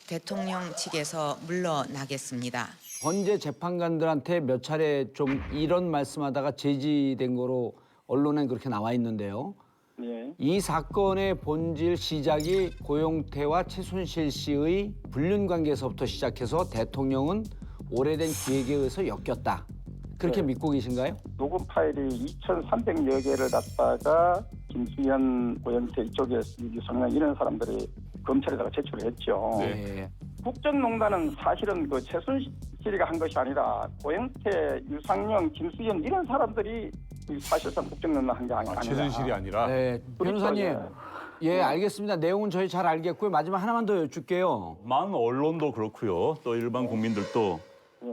대통령 측에서 물러나겠습니다. 헌재 재판관들한테 몇 차례 좀 이런 말씀하다가 제지된 거로 언론에 그렇게 나와 있는데요. 예. 이 사건의 본질 시작이 고용태와 최순실 씨의 불륜 관계에서부터 시작해서 대통령은 오래된 기획에 의해서 엮였다. 그렇게 네. 믿고 계신가요? 녹음 파일이 2,300여 개를 갖다가 김수현, 고영태 이쪽에 유성명 이런 사람들이 검찰에다가 제출을 했죠. 네. 국정농단은 사실은 그 최순실이가 한 것이 아니라 고영태, 유상영, 김수현 이런 사람들이 사실상 국정농단 한 게 아니라. 최순실이 아니라. 네. 변호사님. 그렇죠, 예, 알겠습니다. 내용은 저희 잘 알겠고요. 마지막 하나만 더 여쭐게요. 많은 언론도 그렇고요. 또 일반 국민들도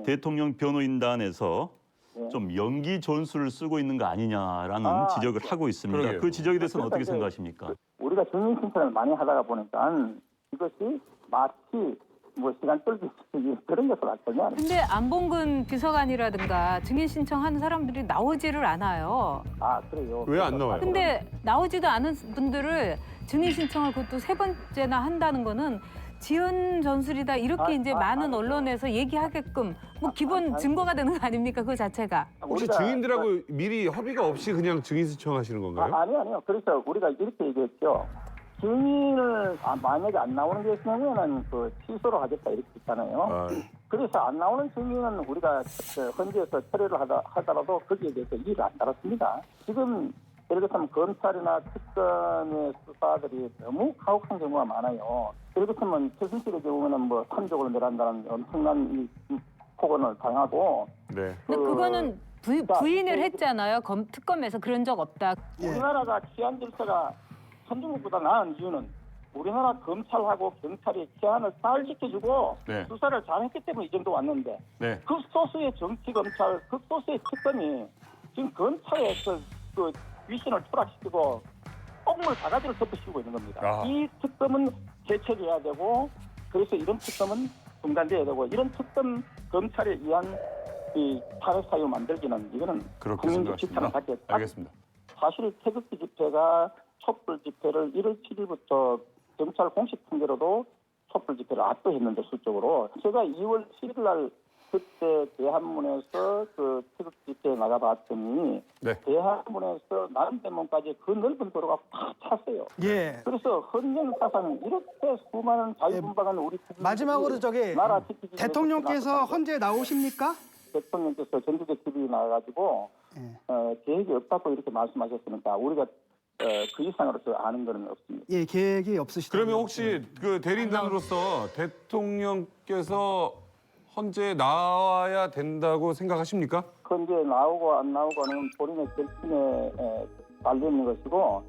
대통령 변호인단에서 좀 연기 전술을 쓰고 있는 거 아니냐라는 지적을 하고 있습니다. 그러게요. 그 지적에 대해서는 어떻게 그러니까 생각하십니까? 우리가 증인 신청을 많이 하다가 보니까 이것이 마치 뭐 시간 끌기 그런 것을 전혀 안 해요. 근데 안봉근 비서관이라든가 증인 신청하는 사람들이 나오지를 않아요. 아, 그래요. 왜 안 나와요? 근데 나오지도 않은 분들을 증인 신청을 그것도 세 번째나 한다는 거는 지연 전술이다 이렇게 이제 많은 언론에서 얘기하게끔 뭐 기본 증거가 되는 거 아닙니까 그 자체가. 혹시 우리가 증인들하고 미리 협의가 없이 그냥 증인 신청하시는 건가요? 아니요. 그래서 우리가 이렇게 얘기했죠. 증인을 만약에 안 나오는 게 있으면은 그 취소를 하겠다 이렇게 했잖아요. 아, 그래서 안 나오는 증인은 우리가 헌재에서 처리를 하더라도 거기에 대해서 이의를 안 달았습니다. 지금 예를 들면 검찰이나 특검의 수사들이 너무 가혹한 경우가 많아요. 예를 들면 최순실의 경우는 뭐 3족을 내란다는 엄청난 폭언을 당하고. 네. 근데 그거는 부인을 했잖아요. 특검에서 그런 적 없다. 우리나라가 치안 질서가 선진국보다 나은 이유는 우리나라 검찰하고 경찰이 치안을 잘 지켜주고 네. 수사를 잘했기 때문에 이 정도 왔는데 네. 극소수의 정치검찰, 극소수의 특검이 지금 검찰의 그 위신을 추락시키고 옥물 바가지를 덮으시고 있는 겁니다. 아. 이 특검은 개척해야 되고 그래서 이런 특검은 중단돼야 되고 이런 특검 검찰에 의한 이 탄핵 사유 만들기는 이거는 그렇게 국민적 지탄을 생각하십니다. 받게 알겠습니다. 사실 태극기 집회가 촛불 집회를 1월 7일부터 경찰 공식 통계로도 촛불 집회를 압도했는데 수적으로 제가 2월 7일 날 그때 대한문에서 그 태극기 집회에 나가봤더니 네. 대한문에서 남대문까지 그 넓은 도로가 다 찼어요. 예. 그래서 헌정사상 이렇게 수많은 자유분방한 우리 국민들이 마지막으로 저기 나라 지키기 위해서 대통령께서 헌재에 나오십니까? 대통령께서 전국에 TV에 나와가지고 계획이 없다고 이렇게 말씀하셨으니까 우리가 그 이상으로서 아는 거는 없습니다. 예, 계획이 없으시다. 그러면 혹시 그 대리인단으로서 대통령께서 헌재에 나와야 된다고 생각하십니까? 헌재에 나오고 안 나오고는 본인의 결심에 달려 있는 것이고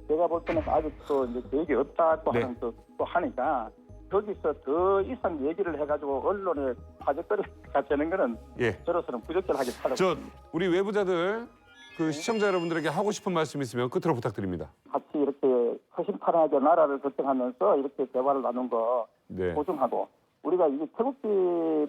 제가 볼 때는 아직도 이제 계획이 없다고 네. 하는 또 하니까 거기서 더 이상 얘기를 해가지고 언론에 화제거리가 되는 거는 예. 저로서는 부적절하게 저 찾아봅니다. 우리 외부자들 그 시청자 여러분들에게 하고 싶은 말씀 있으면 끝으로 부탁드립니다. 같이 이렇게 허심탄회하게 나라를 걱정하면서 이렇게 대화를 나눈 거 네. 보증하고 우리가 이게 태극기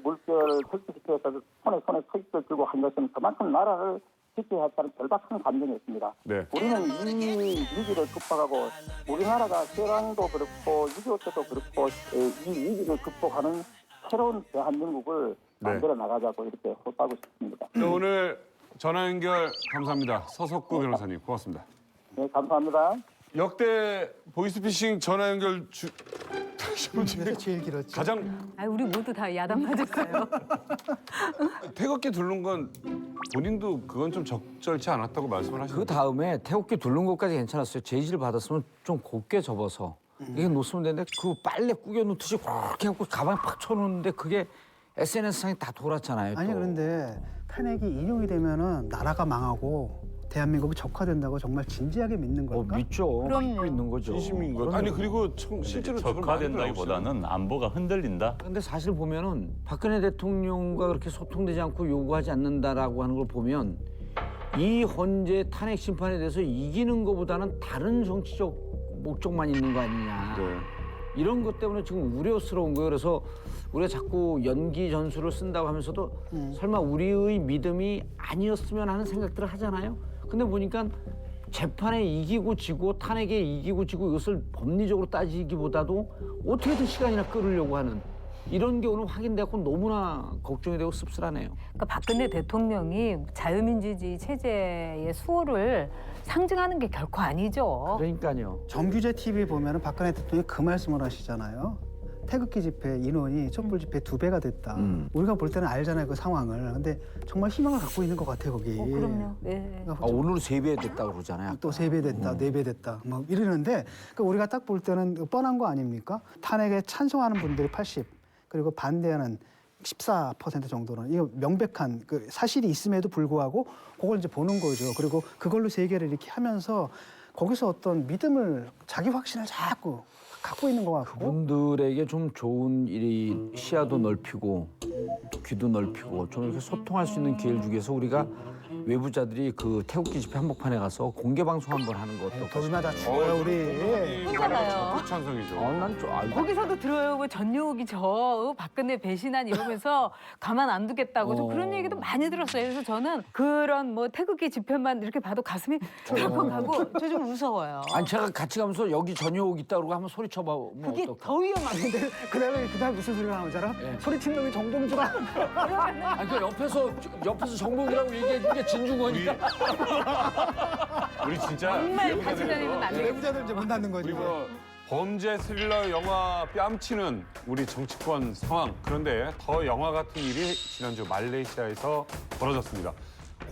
물결 태극기 집회에서 손에 태극기를 들고 한 것은 그만큼 나라를 지켜야 했다는 절박한 감정이었습니다. 네. 우리는 이 위기를 극복하고 우리나라가 해방도 그렇고 6.25 때도 그렇고 이 위기를 극복하는 새로운 대한민국을 네. 만들어 나가자고 이렇게 호소하고 싶습니다. 자, 오늘 전화 연결 감사합니다. 서석구 변호사님 고맙습니다. 네, 감사합니다. 역대 보이스피싱 전화 연결 그래서 제일 길었죠. 가장 아, 우리 모두 다 야단 맞았어요. 태극기 두른 건 본인도 그건 좀 적절치 않았다고 말씀을 그 하시는데 다음에 태극기 두른 것까지 괜찮았어요. 제지를 받았으면 좀 곱게 접어서 이게 놓으면 되는데 그 빨래 구겨 놓듯이 그렇게 하고 가방에 팍 쳐놓는데 그게 SNS상에 다 돌았잖아요. 아니 또. 그런데 탄핵이 인용이 되면은 나라가 망하고 대한민국이 적화된다고 정말 진지하게 믿는 걸까? 믿죠. 그럼요. 믿고 있는 거죠. 진심인 거예요. 아니 그리고 실제로 저걸 많이 적화된다기보다는 안보가 흔들린다. 근데 사실 보면은 박근혜 대통령과 그렇게 소통되지 않고 요구하지 않는다라고 하는 걸 보면 이 헌재 탄핵 심판에 대해서 이기는 것보다는 다른 정치적 목적만 있는 거 아니냐. 네. 이런 것 때문에 지금 우려스러운 거예요. 그래서 우리가 자꾸 연기 전술을 쓴다고 하면서도 설마 우리의 믿음이 아니었으면 하는 생각들을 하잖아요. 근데 보니까 재판에 이기고 지고 탄핵에 이기고 지고 이것을 법리적으로 따지기보다도 어떻게든 시간이나 끌으려고 하는 이런 게 오늘 확인되고 너무나 걱정이 되고 씁쓸하네요. 그러니까 박근혜 대통령이 자유민주주의 체제의 수호를 상징하는 게 결코 아니죠. 그러니까요. 정규제 TV 보면은 박근혜 대통령이 그 말씀을 하시잖아요. 태극기 집회 인원이 촛불 집회 2배가 됐다. 우리가 볼 때는 알잖아요, 그 상황을. 근데 정말 희망을 갖고 있는 것 같아요, 거기. 그럼요. 네. 그러니까 오늘은 3배 됐다고 그러잖아요. 또 3배 됐다, 4배 됐다, 뭐 이러는데 그러니까 우리가 딱 볼 때는 뻔한 거 아닙니까? 탄핵에 찬성하는 분들이 80, 그리고 반대하는 14% 정도는 이거 명백한 그 사실이 있음에도 불구하고 그걸 이제 보는 거죠. 그리고 그걸로 세계를 이렇게 하면서 거기서 어떤 믿음을 자기 확신을 자꾸 갖고 있는 것 같고 그분들에게 좀 좋은 일이 시야도 넓히고 귀도 넓히고 좀 이렇게 소통할 수 있는 기회를 주기 위해서 우리가 외부자들이 그 태극기 집회 한복판에 가서 공개 방송 한번 하는 것도 더위마다 죽어요 우리. 그러잖아요. 찬성이죠. 난좀 거기서도 들어요. 뭐 전용욱이 박근혜 배신한 이러면서 가만 안 두겠다고 저 그런 얘기도 많이 들었어요. 그래서 저는 그런 뭐 태극기 집회만 이렇게 봐도 가슴이 덜컥하고 저 좀 무서워요. 아니 제가 같이 가면서 여기 전효옥 있다 그러고 한번 소리쳐 봐. 뭐 그게 어떡해. 더 위험한데. 그다음에 무슨 소리가 나오잖아 예. 소리친 놈이 정동주라. 아니 그 옆에서 정복이라고 얘기해 준 게 진중권이니까. 우리 진짜 정말 같이 다니면 안 되겠어요. 내부자들 이제 문 닫는 거지. 우리 뭐 범죄 스릴러 영화 뺨치는 우리 정치권 상황. 그런데 더 영화 같은 일이 지난주 말레이시아에서 벌어졌습니다.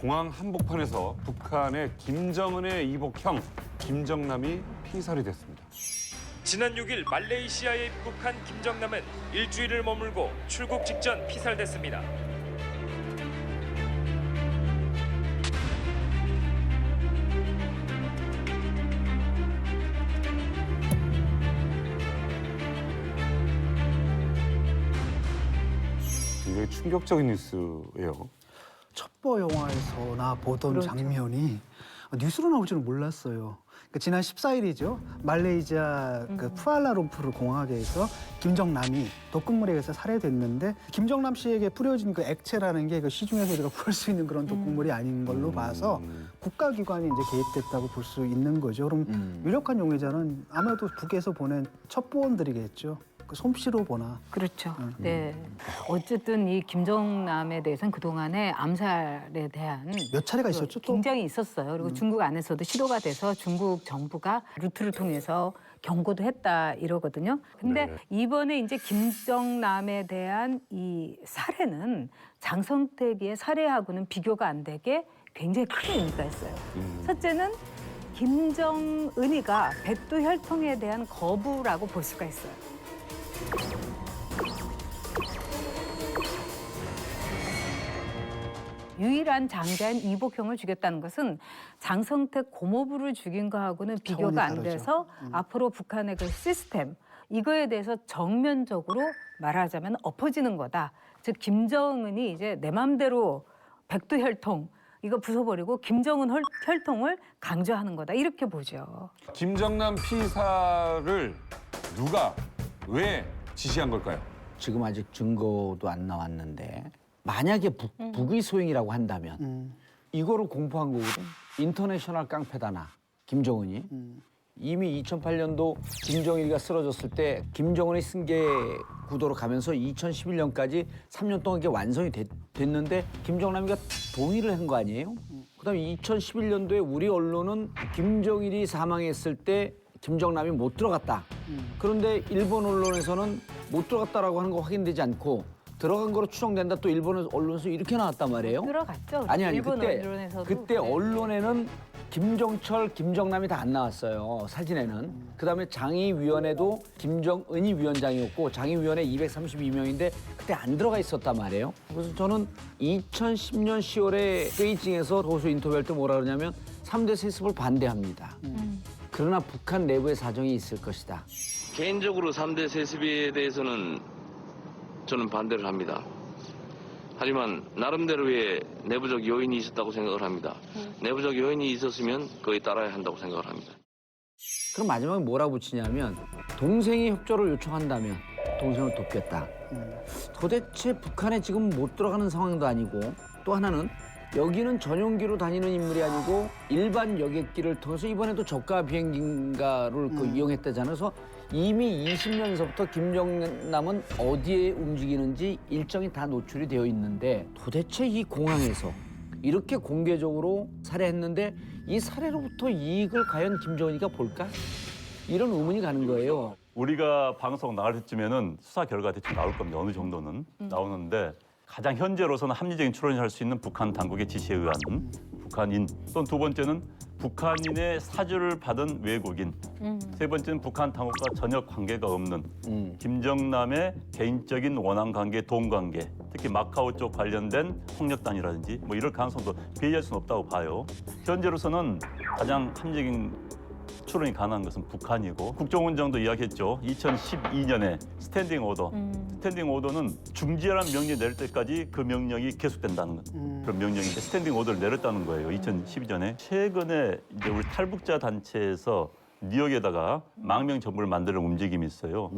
공항 한복판에서 북한의 김정은의 이복형 김정남이 피살이 됐습니다. 지난 6일 말레이시아에 입국한 김정남은 일주일을 머물고 출국 직전 피살됐습니다. 굉장히 충격적인 뉴스예요. 첩보 영화에서나 보던 그렇죠. 장면이 뉴스로 나올 줄은 몰랐어요. 그러니까 지난 14일이죠. 말레이시아 그 쿠알라룸푸르 공항에서 김정남이 독극물에 의해서 살해됐는데 김정남 씨에게 뿌려진 그 액체라는 게 그 시중에서 우리가 구할 수 있는 그런 독극물이 아닌 걸로 봐서 국가기관이 이제 개입됐다고 볼 수 있는 거죠. 그럼 유력한 용의자는 아마도 북에서 보낸 첩보원들이겠죠. 그 솜씨로 보나. 그렇죠. 네. 어쨌든 이 김정남에 대해서는 그동안에 암살에 대한 몇 차례가 있었죠, 또? 굉장히 있었어요. 그리고 중국 안에서도 시도가 돼서 중국 정부가 루트를 통해서 경고도 했다 이러거든요. 근데 네. 이번에 이제 김정남에 대한 이 살해는 장성택의 살해하고는 비교가 안 되게 굉장히 큰 의미가 있어요. 첫째는 김정은이가 백두 혈통에 대한 거부라고 볼 수가 있어요. 유일한 장자인 이복형을 죽였다는 것은 장성택 고모부를 죽인 거하고는 비교가 안 차원이 다르죠. 돼서 앞으로 북한의 그 시스템 이거에 대해서 정면적으로 말하자면 엎어지는 거다. 즉 김정은이 이제 내 맘대로 백두 혈통 이거 부숴버리고 김정은 혈통을 강조하는 거다. 이렇게 보죠. 김정남 피살을 누가 왜 지시한 걸까요? 지금 아직 증거도 안 나왔는데 만약에 북의 소행이라고 한다면 이거를 공포한 거거든. 인터내셔널 깡패다나 김정은이 이미 2008년도 김정일이가 쓰러졌을 때 김정은의 승계 구도로 가면서 2011년까지 3년 동안 이게 완성이 됐는데 김정남이가 동의를 한 거 아니에요? 그다음에 2011년도에 우리 언론은 김정일이 사망했을 때 김정남이 못 들어갔다. 그런데 일본 언론에서는 못 들어갔다라고 하는 거 확인되지 않고 들어간 거로 추정된다. 또 일본 언론에서 이렇게 나왔단 말이에요. 들어갔죠. 아니 일본 그때 언론에서도. 그때 네. 언론에는 김정철, 김정남이 다 안 나왔어요. 사진에는. 그다음에 장의위원회도 김정은이 위원장이었고 장의위원회 232명인데 그때 안 들어가 있었단 말이에요. 그래서 저는 2010년 10월에 베이징에서 호수 인터뷰할 때 뭐라 그러냐면 3대 세습을 반대합니다. 그러나 북한 내부의 사정이 있을 것이다. 개인적으로 3대 세습에 대해서는 저는 반대를 합니다. 하지만 나름대로의 내부적 요인이 있었다고 생각을 합니다. 내부적 요인이 있었으면 거의 따라야 한다고 생각을 합니다. 그럼 마지막에 뭐라고 붙이냐면 동생이 협조를 요청한다면 동생을 돕겠다. 도대체 북한에 지금 못 들어가는 상황도 아니고 또 하나는 여기는 전용기로 다니는 인물이 아니고 일반 여객기를 통해서 이번에도 저가 비행기인가를 이용했다잖아요. 그래서 이미 20년서부터 김정남은 어디에 움직이는지 일정이 다 노출이 되어 있는데 도대체 이 공항에서 이렇게 공개적으로 살해했는데 이 살해로부터 이익을 과연 김정은이가 볼까? 이런 의문이 가는 거예요. 우리가 방송 나갈 때쯤에는 수사 결과가 대충 나올 겁니다. 어느 정도는 나오는데 가장 현재로서는 합리적인 추론을 할 수 있는 북한 당국의 지시에 의한 북한인 또는 두 번째는 북한인의 사주를 받은 외국인 세 번째는 북한 당국과 전혀 관계가 없는 김정남의 개인적인 원한 관계, 돈 관계 특히 마카오 쪽 관련된 폭력단이라든지 뭐 이럴 가능성도 배제할 수는 없다고 봐요. 현재로서는 가장 합리적인 추론이 가능한 것은 북한이고 국정원장도 이야기했죠. 2012년에 스탠딩 오더. 스탠딩 오더는 중지하라는 명령이 내릴 때까지 그 명령이 계속된다는 그런 명령인데 스탠딩 오더를 내렸다는 거예요. 2012년에. 최근에 이제 우리 탈북자 단체에서 뉴욕에다가 망명 정부를 만드는 움직임이 있어요.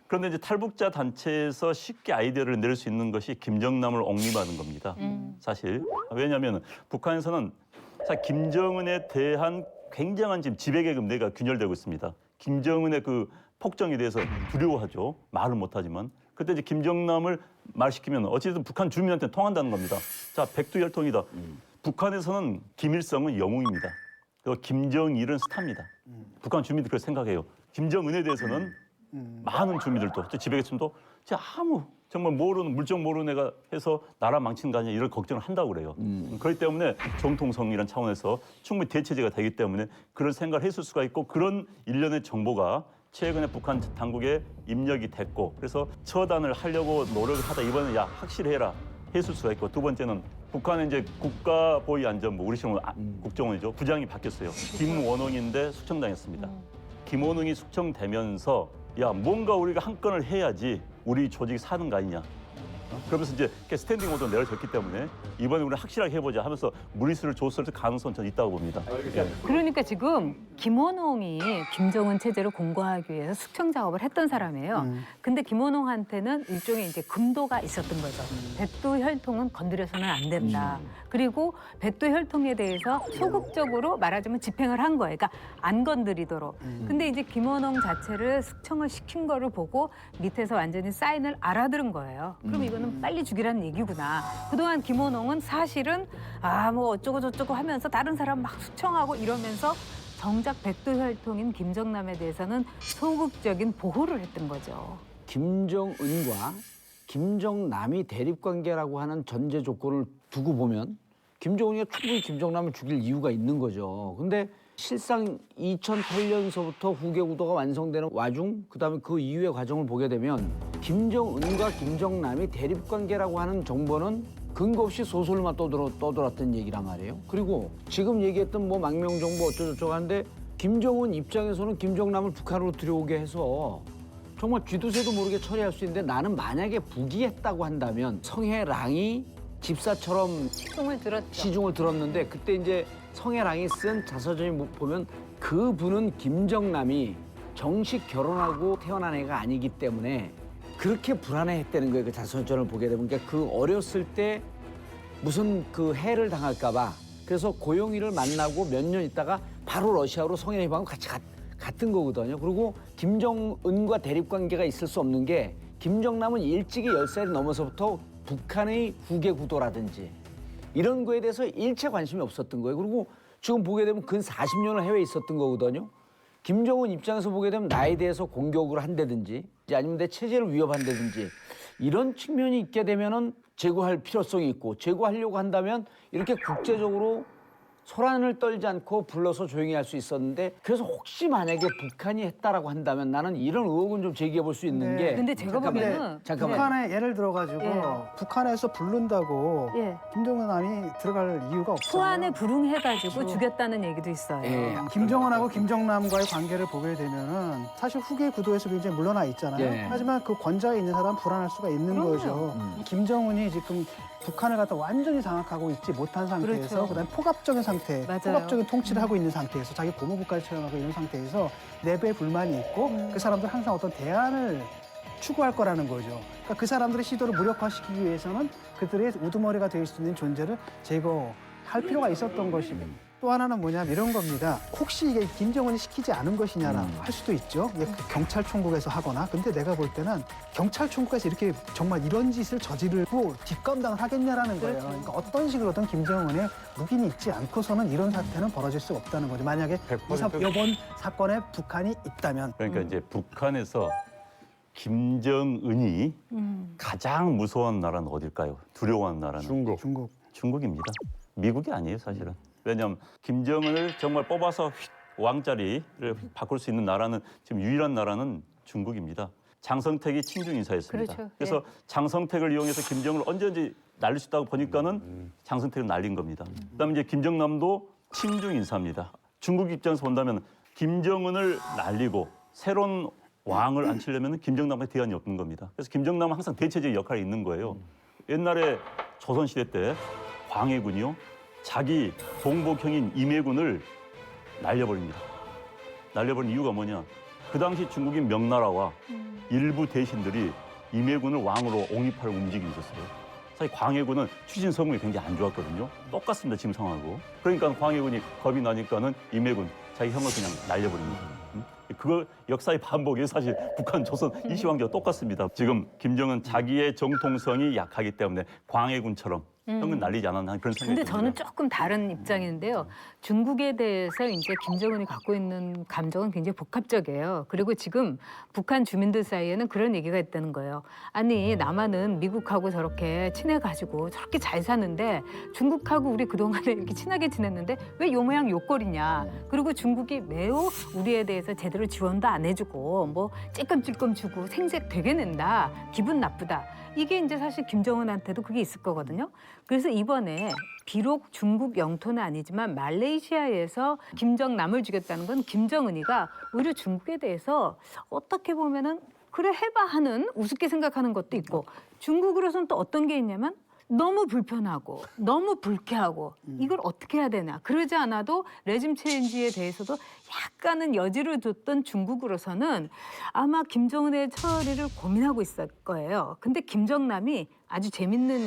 그런데 이제 탈북자 단체에서 쉽게 아이디어를 낼 수 있는 것이 김정남을 옹립하는 겁니다. 사실. 왜냐하면 북한에서는 사실 김정은에 대한 굉장한 지금 지배계급 내가 균열되고 있습니다. 김정은의 그 폭정에 대해서 두려워하죠. 말은 못하지만. 그때 이제 김정남을 말시키면 어쨌든 북한 주민한테 통한다는 겁니다. 자, 백두혈통이다. 북한에서는 김일성은 영웅입니다. 그리고 김정일은 스타입니다. 북한 주민들 그렇게 생각해요. 김정은에 대해서는 많은 주민들도 또 지배계층도 아무 정말 모르는 물정 모르는 애가 해서 나라 망치는 거 아니냐 이런 걱정을 한다고 그래요. 그렇기 때문에 정통성이라는 차원에서 충분히 대체제가 되기 때문에 그런 생각을 했을 수가 있고 그런 일련의 정보가 최근에 북한 당국에 입력이 됐고 그래서 처단을 하려고 노력을 하다 이번에 야 확실해라 했을 수가 있고 두 번째는 북한의 이제 국가보위안전부 우리 식으로 국정원이죠. 부장이 바뀌었어요. 김원웅인데 숙청당했습니다. 김원웅이 숙청되면서 야 뭔가 우리가 한 건을 해야지 우리 조직이 사는 거 아니냐. 그러면서 이제 스탠딩 오더 내려졌기 때문에 이번에 우리는 확실하게 해보자 하면서 무리수를 줬을 가능성은 저는 있다고 봅니다. 그러니까 지금 김원홍이 김정은 체제를 공고하기 위해서 숙청 작업을 했던 사람이에요. 근데 김원홍한테는 일종의 이제 금도가 있었던 거죠. 백두혈통은 건드려서는 안 된다. 그리고 백두혈통에 대해서 소극적으로 말하자면 집행을 한 거예요. 그러니까 안 건드리도록. 근데 이제 김원홍 자체를 숙청을 시킨 거를 보고 밑에서 완전히 사인을 알아들은 거예요. 그럼 이거는 빨리 죽이라는 얘기구나. 그동안 김원홍은 사실은 뭐 어쩌고 저쩌고 하면서 다른 사람 막 숙청하고 이러면서 정작 백두혈통인 김정남에 대해서는 소극적인 보호를 했던 거죠. 김정은과 김정남이 대립관계라고 하는 전제 조건을 두고 보면 김정은이가 충분히 김정남을 죽일 이유가 있는 거죠. 근데 실상 2008년서부터 후계구도가 완성되는 와중 그다음에 그 이후의 과정을 보게 되면 김정은과 김정남이 대립관계라고 하는 정보는 근거 없이 소설만 떠돌았던 얘기란 말이에요. 그리고 지금 얘기했던 뭐 망명정보 어쩌고저쩌고 하는데 김정은 입장에서는 김정남을 북한으로 들여오게 해서 정말 쥐두새도 모르게 처리할 수 있는데 나는 만약에 부기했다고 한다면 성해랑이 집사처럼 시중을 들었는데 그때 이제 성해랑이 쓴 자서전이 보면 그분은 김정남이 정식 결혼하고 태어난 애가 아니기 때문에 그렇게 불안해했다는 거예요. 그 자서전을 보게 되면 그러니까 그 어렸을 때 무슨 그 해를 당할까 봐 그래서 고용일을 만나고 몇 년 있다가 바로 러시아로 성인회방하고 같이 갔던 거거든요. 그리고 김정은과 대립 관계가 있을 수 없는 게 김정남은 일찍이 10살이 넘어서부터 북한의 후계 구도라든지 이런 거에 대해서 일체 관심이 없었던 거예요. 그리고 지금 보게 되면 근 40년을 해외에 있었던 거거든요. 김정은 입장에서 보게 되면 나에 대해서 공격을 한다든지 아니면 내 체제를 위협한다든지 이런 측면이 있게 되면은 제거할 필요성이 있고 제거하려고 한다면 이렇게 국제적으로 소란을 떨지 않고 불러서 조용히 할 수 있었는데 그래서 혹시 만약에 북한이 했다라고 한다면 나는 이런 의혹은 좀 제기해 볼 수 있는 게 근데 제가 보면은 잠깐만 북한에 예를 들어가지고 북한에서 부른다고 김정은 남이 들어갈 이유가 없어요. 소환에 불응해가지고 죽였다는 얘기도 있어요. 김정은하고 김정남과의 관계를 보게 되면은 사실 후계 구도에서 굉장히 물러나 있잖아요. 하지만 그 권좌에 있는 사람은 불안할 수가 있는 거죠. 김정은이 지금 북한을 갖다 완전히 장악하고 있지 못한 상태에서 그다음에 포갑적인 상태, 포갑적인 통치를 하고 있는 상태에서 자기 고모부까지 채용하고 이런 상태에서 내부에 불만이 있고 그 사람들 항상 어떤 대안을 추구할 거라는 거죠. 그러니까 그 사람들의 시도를 무력화시키기 위해서는 그들의 우두머리가 될 수 있는 존재를 제거할 필요가 있었던 것입니다. 또 하나는 뭐냐면 이런 겁니다. 혹시 이게 김정은이 시키지 않은 것이냐라 할 수도 있죠. 경찰총국에서 하거나. 근데 내가 볼 때는 경찰총국에서 이렇게 정말 이런 짓을 저지르고 뒷감당을 하겠냐라는 거예요. 그러니까 어떤 식으로든 김정은의 묵인이 있지 않고서는 이런 사태는 벌어질 수가 없다는 거죠. 만약에 이번 사건에 북한이 있다면. 그러니까 이제 북한에서 김정은이 가장 무서운 나라는 어딜까요? 두려워하는 나라는? 중국입니다. 미국이 아니에요, 사실은. 왜냐하면 김정은을 정말 뽑아서 왕자리를 바꿀 수 있는 나라는 지금 유일한 나라는 중국입니다. 장성택이 친중 인사였습니다. 그렇죠. 그래서 장성택을 이용해서 김정은을 언제든지 날릴 수 있다고 보니까는 장성택을 날린 겁니다. 그다음에 이제 김정남도 친중 인사입니다. 중국 입장에서 본다면 김정은을 날리고 새로운 왕을 앉히려면 김정남의 대안이 없는 겁니다. 그래서 김정남은 항상 대체적인 역할이 있는 거예요. 옛날에 조선시대 때 광해군이요. 자기 동복형인 임해군을 날려버립니다. 날려버린 이유가 뭐냐? 그 당시 중국인 명나라와 일부 대신들이 임해군을 왕으로 옹립할 움직임이 있었어요. 사실 광해군은 추진 성공이 굉장히 안 좋았거든요. 똑같습니다, 지금 상황하고. 그러니까 광해군이 겁이 나니까는 임해군 자기 형을 그냥 날려버립니다. 그거 역사의 반복이에요. 사실 북한, 조선, 이시왕조와 똑같습니다. 지금 김정은 자기의 정통성이 약하기 때문에 광해군처럼 형은 날리지 않았나 그런 생각이 근데 듭니다. 저는 조금 다른 입장인데요. 중국에 대해서 이제 김정은이 갖고 있는 감정은 굉장히 복합적이에요. 그리고 지금 북한 주민들 사이에는 그런 얘기가 있다는 거예요. 아니 남한은 미국하고 저렇게 친해가지고 저렇게 잘 사는데 중국하고 우리 그동안에 이렇게 친하게 지냈는데 왜 요 모양 요 꼴이냐. 그리고 중국이 매우 우리에 대해서 제대로 지원도 안 해주고 뭐 찔끔찔끔 주고 생색 되게 낸다. 기분 나쁘다. 이게 이제 사실 김정은한테도 그게 있을 거거든요. 그래서 이번에 비록 중국 영토는 아니지만 말레이시아에서 김정남을 죽였다는 건 김정은이가 오히려 중국에 대해서 어떻게 보면은 그래 해봐 하는 우습게 생각하는 것도 있고 중국으로서는 또 어떤 게 있냐면 너무 불편하고 너무 불쾌하고 이걸 어떻게 해야 되나. 그러지 않아도 레짐 체인지에 대해서도 약간은 여지를 줬던 중국으로서는 아마 김정은의 처리를 고민하고 있을 거예요. 근데 김정남이 아주 재밌는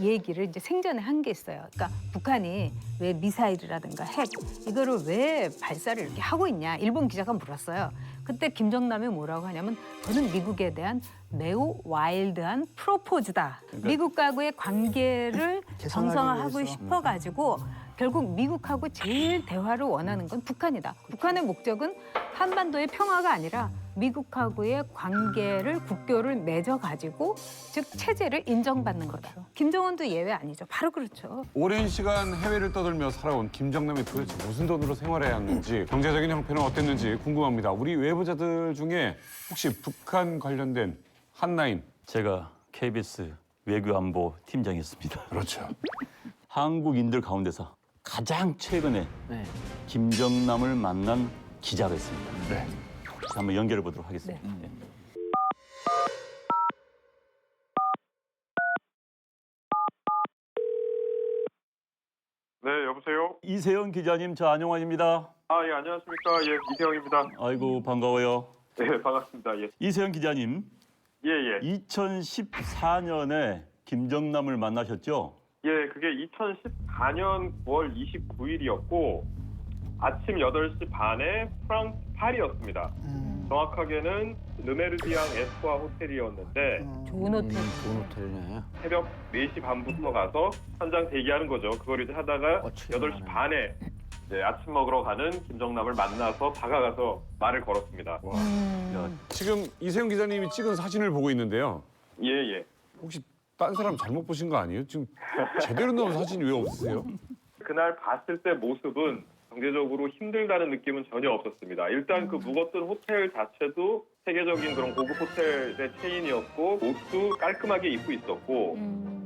얘기를 이제 생전에 한 게 있어요. 그러니까 북한이 왜 미사일이라든가 핵 이거를 왜 발사를 이렇게 하고 있냐. 일본 기자가 물었어요. 그때 김정남이 뭐라고 하냐면 저는 미국에 대한 매우 와일드한 프로포즈다. 미국과의 관계를 정상화하고 싶어가지고 결국 미국하고 제일 대화를 원하는 건 북한이다. 북한의 목적은 한반도의 평화가 아니라 미국하고의 관계를 국교를 맺어가지고 즉 체제를 인정받는 거다. 김정은도 예외 아니죠. 바로 그렇죠. 오랜 시간 해외를 떠들며 살아온 김정남이 도대체 무슨 돈으로 생활해야 하는지 경제적인 형편은 어땠는지 궁금합니다. 우리 외부자들 중에 혹시 북한 관련된 한나인 제가 KBS 외교안보 팀장이었습니다. 그렇죠. 한국인들 가운데서 가장 최근에 김정남을 만난 기자가 있습니다. 네. 한번 연결해 보도록 하겠습니다. 네. 네, 여보세요? 이세영 기자님, 저 안용환입니다. 아, 예, 안녕하십니까. 예, 이세영입니다. 아이고, 반가워요. 네, 반갑습니다. 예. 이세영 기자님, 예. 2014년에 김정남을 만나셨죠? 예, 그게 2014년 9월 29일이었고 아침 8시 반에 프랑스 파리였습니다. 정확하게는 르메르디앙 에스포아 호텔이었는데 좋은 호텔. 좋은 호텔이네. 새벽 4시 반부터 가서 현장 대기하는 거죠. 그걸 이제 하다가 8시 반에 이제 아침 먹으러 가는 김정남을 만나서 다가가서 말을 걸었습니다. 지금 이세영 기자님이 찍은 사진을 보고 있는데요. 예. 혹시 딴 사람 잘못 보신 거 아니에요? 지금 제대로 나온 사진이 왜 없으세요? 그날 봤을 때 모습은 경제적으로 힘들다는 느낌은 전혀 없었습니다. 일단 그 묵었던 호텔 자체도 세계적인 그런 고급 호텔의 체인이었고 옷도 깔끔하게 입고 있었고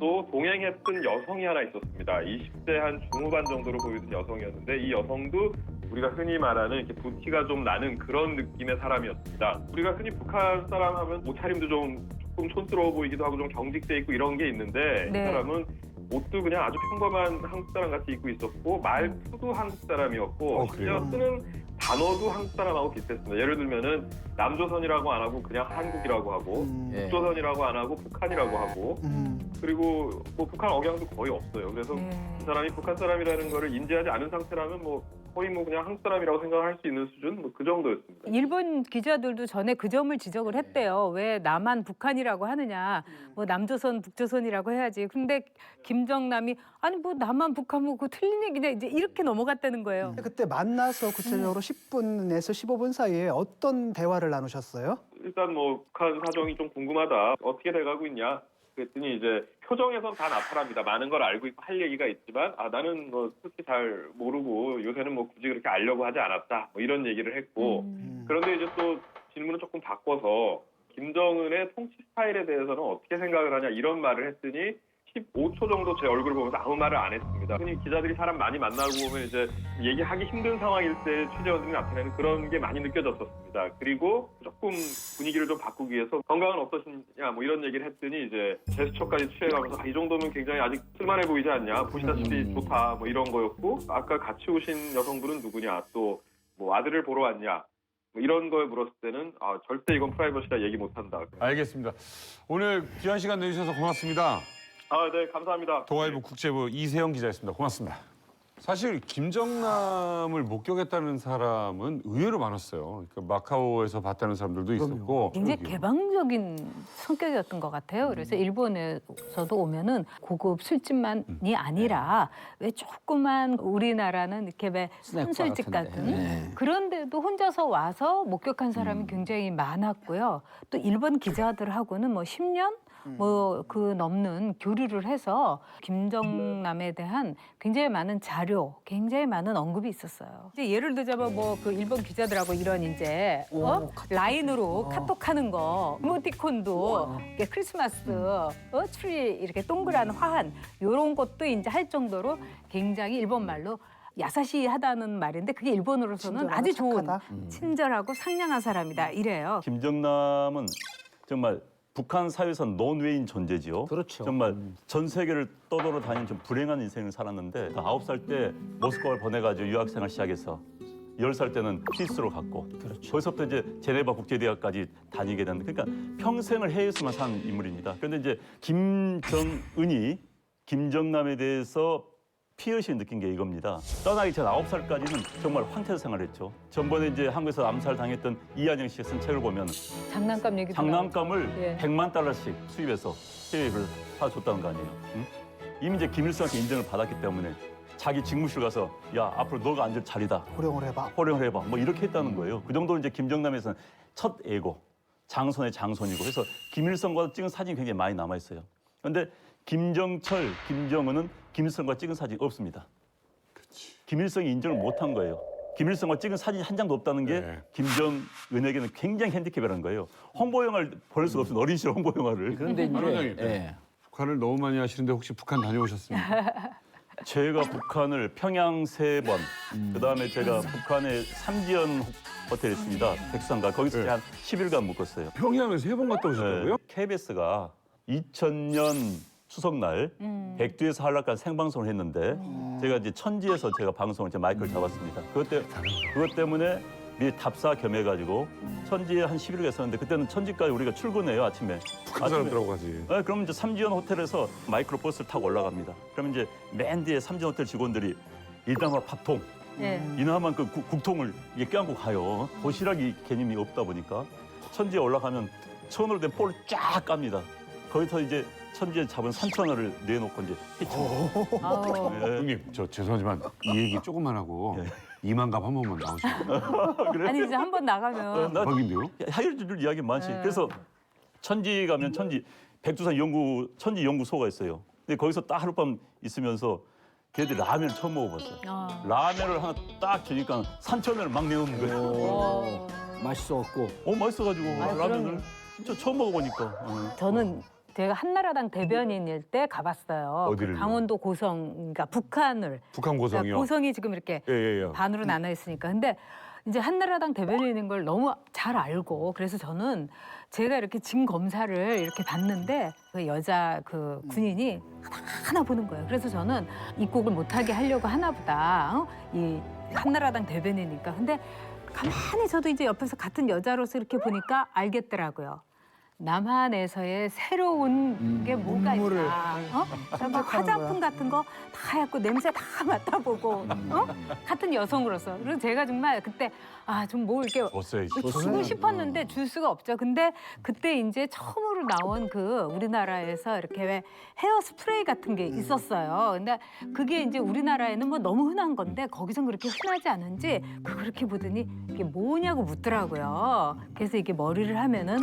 또 동행했던 여성이 하나 있었습니다. 20대 한 중후반 정도로 보이는 여성이었는데 이 여성도 우리가 흔히 말하는 이렇게 부티가 좀 나는 그런 느낌의 사람이었습니다. 우리가 흔히 북한 사람 하면 옷차림도 조금 촌스러워 보이기도 하고 좀 경직돼 있고 이런 게 있는데 네. 이 사람은 옷도 그냥 아주 평범한 한국 사람 같이 입고 있었고 말투도 한국 사람이었고 심지어 쓰는 단어도 한국 사람하고 비슷했습니다. 예를 들면은 남조선이라고 안 하고 그냥 한국이라고 하고 북조선이라고 안 하고 북한이라고 하고 그리고 뭐 북한 억양도 거의 없어요. 그래서 이 사람이 북한 사람이라는 거를 인지하지 않은 상태라면 뭐 거의 뭐 그냥 한국 사람이라고 생각할 수 있는 수준 뭐 그 정도였습니다. 일본 기자들도 전에 그 점을 지적을 했대요. 왜 남한 북한이라고 하느냐. 뭐 남조선 북조선이라고 해야지. 근데 김정남이 아니 뭐 남한 북한 뭐 그거 틀린 얘기냐 이제 이렇게 넘어갔다는 거예요. 그때 만나서 구체적으로 10분에서 15분 사이에 어떤 대화를 나누셨어요? 일단 뭐 북한 사정이 좀 궁금하다. 어떻게 돼가고 있냐? 그랬더니 이제 표정에선 다 나타납니다. 많은 걸 알고 있고 할 얘기가 있지만 나는 뭐 솔직히 잘 모르고 요새는 뭐 굳이 그렇게 알려고 하지 않았다. 뭐 이런 얘기를 했고 그런데 이제 또 질문을 조금 바꿔서 김정은의 통치 스타일에 대해서는 어떻게 생각을 하냐 이런 말을 했더니 15초 정도 제 얼굴을 보면서 아무 말을 안 했습니다. 흔히 기자들이 사람 많이 만나고 보면 이제 얘기하기 힘든 상황일 때 취재원들이 나타내는 그런 게 많이 느껴졌었습니다. 그리고 조금 분위기를 좀 바꾸기 위해서 건강은 어떠시냐 뭐 이런 얘기를 했더니 이제 제스처까지 취해가면서 이 정도면 굉장히 아직 쓸만해 보이지 않냐 보시다시피 좋다 뭐 이런 거였고 아까 같이 오신 여성분은 누구냐 또 뭐 아들을 보러 왔냐 뭐 이런 거에 물었을 때는 절대 이건 프라이버시라 얘기 못한다. 알겠습니다. 오늘 귀한 시간 내주셔서 고맙습니다. 네, 감사합니다. 동아일보 국제부 이세영 기자였습니다. 고맙습니다. 사실 김정남을 목격했다는 사람은 의외로 많았어요. 그러니까 마카오에서 봤다는 사람들도 있었고. 굉장히 개방적인 성격이었던 것 같아요. 그래서 일본에서도 오면은 고급 술집만이 아니라 왜 조그만 우리나라는 이렇게 왜 한술집 같은 그런데도 혼자서 와서 목격한 사람이 굉장히 많았고요. 또 일본 기자들하고는 뭐 10년 뭐 그 넘는 교류를 해서 김정남에 대한 굉장히 많은 자료, 굉장히 많은 언급이 있었어요. 이제 예를 들자면 뭐 그 일본 기자들하고 이런 이제 라인으로 카톡하는 거, 이모티콘도 이게 크리스마스 트리 이렇게 동그란 화한 이런 것도 이제 할 정도로 굉장히 일본 말로 야사시하다는 말인데 그게 일본어로서는 아주 좋은 친절하고 상냥한 사람이다 이래요. 김정남은 정말 북한 사회에서 논외인 존재지요. 그렇죠. 정말 전 세계를 떠돌아다니는 좀 불행한 인생을 살았는데 9살 때 모스크바를 보내가지고 유학생활 시작해서 10살 때는 피스로 갔고 거기서부터 이제 제네바 국제대학까지 다니게 된 그러니까 평생을 해외에서만 산 인물입니다. 그런데 이제 김정은이 김정남에 대해서 피의식을 느낀 게 이겁니다. 떠나기 전 9살까지는 정말 황태자 생활을 했죠. 전번에 이제 한국에서 암살당했던 이한영 씨가 쓴 책을 보면 장난감 얘기도 장난감을 100만 달러씩 수입해서 해외를 사줬다는 거 아니에요. 응? 이미 이제 김일성한테 인정을 받았기 때문에 자기 직무실 가서 야 앞으로 너가 앉을 자리다. 호령을 해봐. 호령을 해봐. 뭐 이렇게 했다는 거예요. 그 정도로 이제 김정남에서는 첫 애고 장손의 장손이고 그래서 김일성과 찍은 사진이 굉장히 많이 남아 있어요. 그런데 김정철, 김정은은 김일성과 찍은 사진이 없습니다. 김일성이 인정을 못한 거예요. 김일성과 찍은 사진이 한 장도 없다는 게 김정은에게는 굉장히 핸디캡이라는 거예요. 홍보 영화를 보낼 수가 없어요. 어린 시절 홍보 영화를. 그런데 이제 북한을 너무 많이 하시는데 혹시 북한 다녀오셨습니까? 제가 북한을 평양 3번, 그다음에 제가 북한에 삼지연 호텔에 있습니다. 백상가. 거기서 한 10일간 묵었어요. 평양에 3번 갔다 오셨다고요? KBS가 2000년 추석날 백두에서 한라까지 생방송을 했는데 제가 이제 천지에서 제가 방송을 제 마이크를 잡았습니다. 그것 때문에 미 탑사 겸해가지고 천지에 한 10일 갔었는데 그때는 천지까지 우리가 출근해요 아침에. 북한 사람들하고 가지. 네, 그럼 이제 삼지연 호텔에서 마이크로 버스를 타고 올라갑니다. 그럼 이제 맨 뒤에 삼지연 호텔 직원들이 이나마 밥통, 네. 이나마 그 국통을 이게 껴안고 가요. 도시락이 개념이 없다 보니까 천지에 올라가면 천으로 된 폴을 쫙 깝니다. 거기서 이제 천지에 잡은 산천어를 내놓고 이제 헤쳐. 아우. 형님, 저 죄송하지만 이 얘기 조금만 하고 이만갑 한 번만 나오시면. 그래? 아니 이제 한 번 나가면 나 대박인데요? 하길 이야기 많지. 네. 그래서 천지 가면 백두산 천지 연구소가 있어요. 근데 거기서 딱 하룻밤 있으면서 걔들이 라면을 처음 먹어봤어요. 라면을 하나 딱 주니까 산천어를 막 내놓는 거예요. 맛있어갖고. 맛있어가지고 라면을 진짜 처음 먹어보니까. 저는 제가 한나라당 대변인일 때 가봤어요. 어디를요? 강원도 고성, 그러니까 북한을. 북한 고성이요? 그러니까 고성이 지금 이렇게 예. 반으로 나눠 있으니까. 근데 이제 한나라당 대변인인 걸 너무 잘 알고 그래서 저는 제가 이렇게 진 검사를 이렇게 봤는데 그 여자 그 군인이 하나 보는 거예요. 그래서 저는 입국을 못하게 하려고 하나 보다. 이 한나라당 대변인이니까. 근데 가만히 저도 이제 옆에서 같은 여자로서 이렇게 보니까 알겠더라고요. 남한에서의 새로운 게 뭐가 있나. 막 화장품 같은 거 다 해갖고 냄새 다 맡아보고 같은 여성으로서. 그래서 제가 정말 그때 좀 뭐 이렇게 주고 싶었는데 줄 수가 없죠. 근데 그때 이제 처음으로 나온 그 우리나라에서 이렇게 왜 헤어 스프레이 같은 게 있었어요. 근데 그게 이제 우리나라에는 뭐 너무 흔한 건데 거기선 그렇게 흔하지 않은지 그렇게 보더니 이게 뭐냐고 묻더라고요. 그래서 이게 머리를 하면은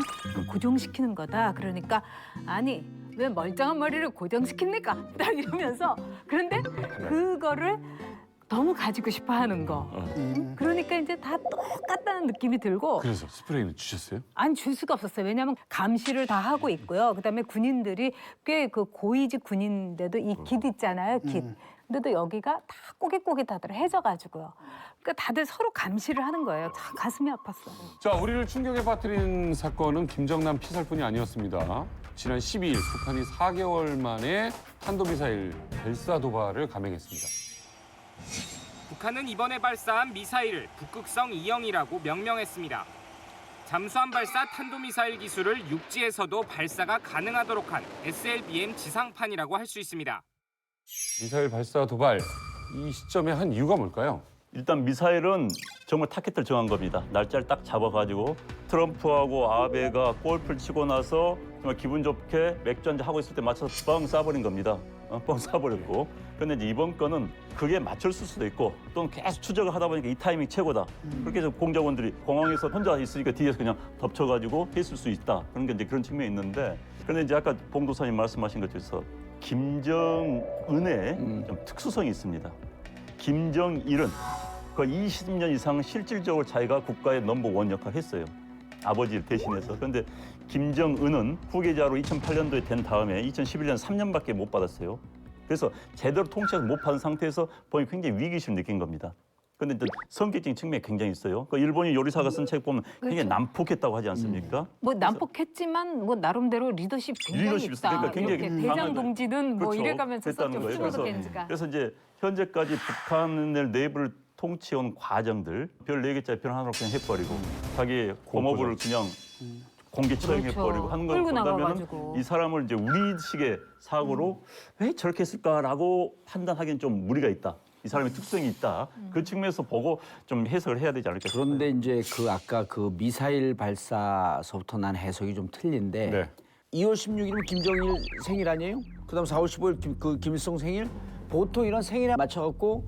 고정시키는 거다. 그러니까 아니 왜 멀쩡한 머리를 고정시킵니까? 딱 이러면서 그런데 그거를 너무 가지고 싶어 하는 거. 그러니까 이제 다 똑같다는 느낌이 들고. 그래서 스프레이는 주셨어요? 안 줄 수가 없었어요. 왜냐하면 감시를 다 하고 있고요. 그다음에 군인들이 꽤 그 고위직 군인인데도 이 깃 있잖아요. 깃. 근데도 여기가 다 꼬깃꼬깃하더라 해져가지고요. 그러니까 다들 서로 감시를 하는 거예요. 참 가슴이 아팠어요. 자, 우리를 충격에 빠뜨린 사건은 김정남 피살뿐이 아니었습니다. 지난 12일 북한이 4개월 만에 탄도미사일 발사 도발을 감행했습니다. 북한은 이번에 발사한 미사일을 북극성 2형이라고 명명했습니다. 잠수함 발사 탄도미사일 기술을 육지에서도 발사가 가능하도록 한 SLBM 지상판이라고 할 수 있습니다. 미사일 발사 도발, 이 시점에 한 이유가 뭘까요? 일단 미사일은 정말 타겟을 정한 겁니다. 날짜를 딱 잡아가지고 트럼프하고 아베가 골프를 치고 나서 정말 기분 좋게 맥주 한잔 하고 있을 때 맞춰서 뻥 쏴버린 겁니다. 뻥 쏴버렸고. 근데 이제 이번 건은 그게 맞췄을 수도 있고 또는 계속 추적을 하다 보니까 이 타이밍 최고다. 그렇게 해서 공작원들이 공항에서 혼자 있으니까 뒤에서 그냥 덮쳐가지고 했을 수 있다. 그런 게 이제 그런 측면이 있는데 그런데 이제 아까 봉도사님 말씀하신 것처럼 김정은의 좀 특수성이 있습니다. 김정일은 거의 20년 이상 실질적으로 자기가 국가의 넘버원 역할을 했어요. 아버지를 대신해서. 그런데 김정은은 후계자로 2008년도에 된 다음에 2011년 3년밖에 못 받았어요. 그래서 제대로 통치해서 못 받은 상태에서 본인이 굉장히 위기심을 느낀 겁니다. 그런데 이제 성격적인 측면이 굉장히 있어요. 그 일본인 요리사가 쓴 책 보면 굉장히 난폭했다고 하지 않습니까? 뭐 난폭했지만 뭐 나름대로 리더십 굉장히 있다. 그러니까 굉장히 이렇게 대장 동지는 뭐 그렇죠. 이래가면서 됐다는 썼죠. 거예요. 후보도 겐지가. 그래서 이제 현재까지 북한의 내부를 통치해온 과정들 별 4개짜리 별 하나로 그냥 해버리고 자기 고모부를 그냥 공개 처형해버리고 그렇죠. 하는 걸 끌고 본다면 나가가지고. 이 사람을 이제 우리식의 사고로 왜 저렇게 했을까라고 판단하기엔 좀 무리가 있다. 이 사람의 특성이 있다. 그 측면에서 보고 좀 해석을 해야 되지 않을까 싶어요. 그런데 이제 그 아까 그 미사일 발사서부터 난 해석이 좀 틀린데 네. 2월 16일이면 김정일 생일 아니에요? 그다음 4월 15일 김일성 생일? 보통 이런 생일에 맞춰갖고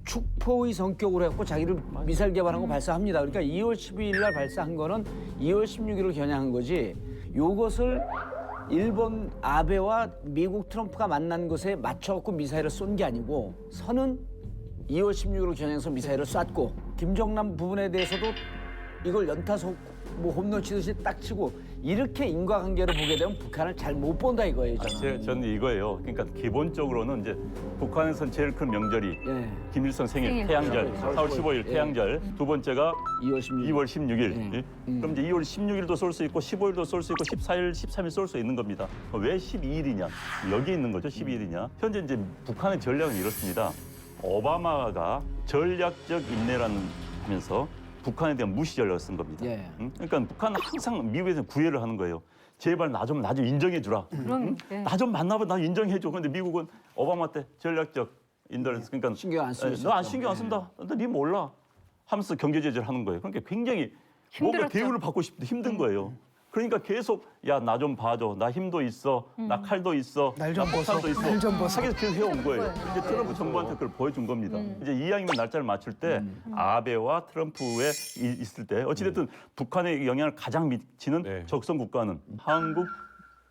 축포의 성격으로 해갖고 자기를 미사일 개발한 거 발사합니다. 그러니까 2월 12일 날 발사한 거는 2월 16일을 겨냥한 거지. 요것을 일본 아베와 미국 트럼프가 만난 것에 맞춰갖고 미사일을 쏜 게 아니고 선은 2월 16일을 겨냥해서 미사일을 쐈고 김정남 부분에 대해서도 이걸 연타석 뭐 홈런 치듯이 딱 치고 이렇게 인과관계로 보게 되면 북한을 잘 못 본다 이거예요. 저는 이거예요. 그러니까 기본적으로는 이제 북한에선 제일 큰 명절이 김일성 생일, 태양절, 4월 15일 태양절. 두 번째가 2월 16일. 그럼 이제 2월 16일도 쏠 수 있고 15일도 쏠 수 있고 14일, 13일 쏠 수 있는 겁니다. 왜 12일이냐? 여기 있는 거죠, 12일이냐? 현재 이제 북한의 전략은 이렇습니다. 오바마가 전략적 인내라는 하면서 북한에 대한 무시 전략을 쓴 겁니다. 예. 그러니까 북한은 항상 미국에서는 구애를 하는 거예요. 제발 나 좀 인정해 주라. 그럼 네. 나 좀 만나봐, 나 인정해 줘. 근데 미국은 오바마 때 전략적 인도를 그러니까 신경 안 쓰고 너안 신경 안 쓴다. 네 몰라. 하면서 경제 제재를 하는 거예요. 그러니까 굉장히 뭔가 힘들었죠. 대우를 받고 싶은데 힘든 거예요. 그러니까 계속 야 나 좀 봐줘. 나 힘도 있어. 나 칼도 있어. 날좀 나 벗어. 폭탄도 있어. 날좀 벗어. 하기서 계속 해온 거예요. 이제 트럼프 정부한테 그걸 보여준 겁니다. 이제 이왕이면 날짜를 맞출 때 아베와 트럼프에 있을 때 어찌됐든 북한에 영향을 가장 미치는 네. 적성 국가는 한국,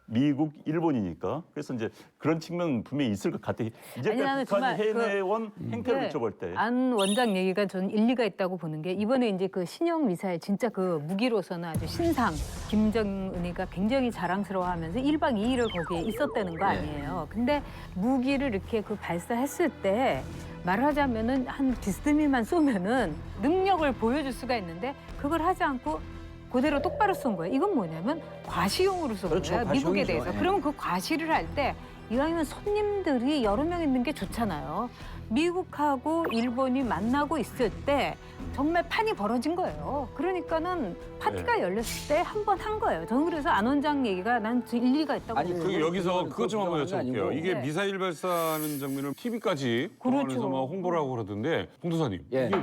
미국, 일본이니까 그래서 이제 그런 측면은 분명히 있을 것 같아. 이제까지 나는 북한이 정말 해내온 행태를 네. 비춰볼 때. 안 원장 얘기가 저는 일리가 있다고 보는 게 이번에 이제 그 신형 미사일 진짜 그 무기로서는 아주 신상 김정은이가 굉장히 자랑스러워하면서 1박 2일을 거기에 있었다는 거 아니에요. 근데 무기를 이렇게 그 발사했을 때 말하자면은 한 비스듬히만 쏘면은 능력을 보여줄 수가 있는데 그걸 하지 않고 그대로 똑바로 쏜 거예요. 이건 뭐냐면 과시용으로 쏜 그렇죠, 거예요. 미국에 과시용이죠. 대해서. 예. 그러면 그 과시를 할 때 이왕이면 손님들이 여러 명 있는 게 좋잖아요. 미국하고 일본이 만나고 있을 때 정말 판이 벌어진 거예요. 그러니까는 파티가 열렸을 때 한 번 한 거예요. 저는 그래서 안 원장 얘기가 난 일리가 있다고 아니, 봐요. 그 여기서 그것 좀 한번 그건 여쭤볼게요. 아니고. 이게 네. 미사일 발사하는 장면을 TV까지 그렇죠. 공항에서 막 홍보를 하고 그러던데 봉도사님 예. 이게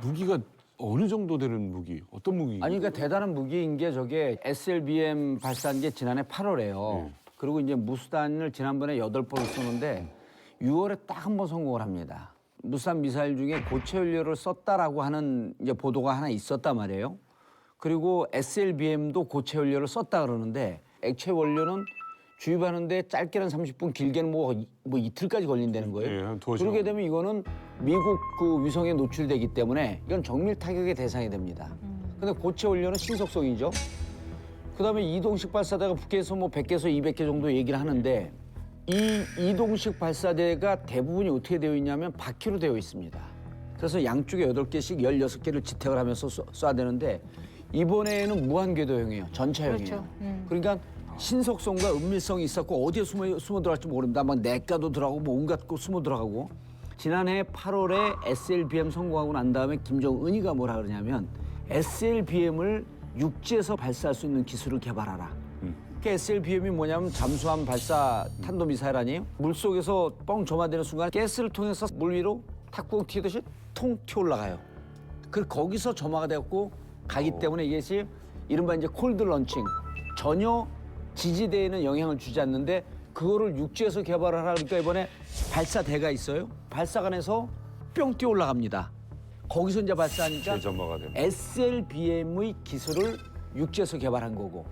무기가 어느 정도 되는 무기? 어떤 무기? 아니 그러니까 대단한 무기인 게 저게 SLBM 발사한 게 지난해 8월에요. 그리고 이제 무수단을 지난번에 8번 쏘는데 6월에 딱 한 번 성공을 합니다. 무수단 미사일 중에 고체 연료를 썼다라고 하는 이제 보도가 하나 있었단 말이에요. 그리고 SLBM도 고체 연료를 썼다 그러는데 액체 원료는 주입하는데 짧게는 30분, 길게는 뭐 이틀까지 걸린다는 거예요. 예, 한 두어 시간. 그렇게 되면 이거는 미국 그 위성에 노출되기 때문에 이건 정밀 타격의 대상이 됩니다. 근데 고체 원료는 신속성이죠. 그다음에 이동식 발사대가 북에서 뭐 100개에서 200개 정도 얘기를 하는데 이 이동식 발사대가 대부분이 어떻게 되어 있냐면 바퀴로 되어 있습니다. 그래서 양쪽에 8개씩 16개를 지탱을 하면서 쏴야 되는데 이번에는 무한궤도형이에요. 전차형이에요. 그렇죠. 그러니까 신속성과 은밀성이 있었고 어디에 숨어 들어갈지 모릅니다. 막 내과도 들어가고 뭐 온갖 곳 숨어 들어가고. 지난해 8월에 SLBM 성공하고 난 다음에 김정은이가 뭐라 그러냐면 SLBM을 육지에서 발사할 수 있는 기술을 개발하라. 그 SLBM이 뭐냐면 잠수함 발사 탄도미사일 아니에요? 물속에서 뻥 점화되는 순간 가스를 통해서 물 위로 탁구공 튀듯이 통 튀어 올라가요. 그 거기서 점화가 되었고 가기 때문에 이것이 이른바 이제 콜드 런칭. 전혀 지지대에는 영향을 주지 않는데 그거를 육지에서 개발하라 그러니까 이번에 발사대가 있어요. 발사관에서 뿅 뛰어 올라갑니다. 거기서 이제 발사하니까 대전마가 됩니다. SLBM의 기술을 육지에서 개발한 거고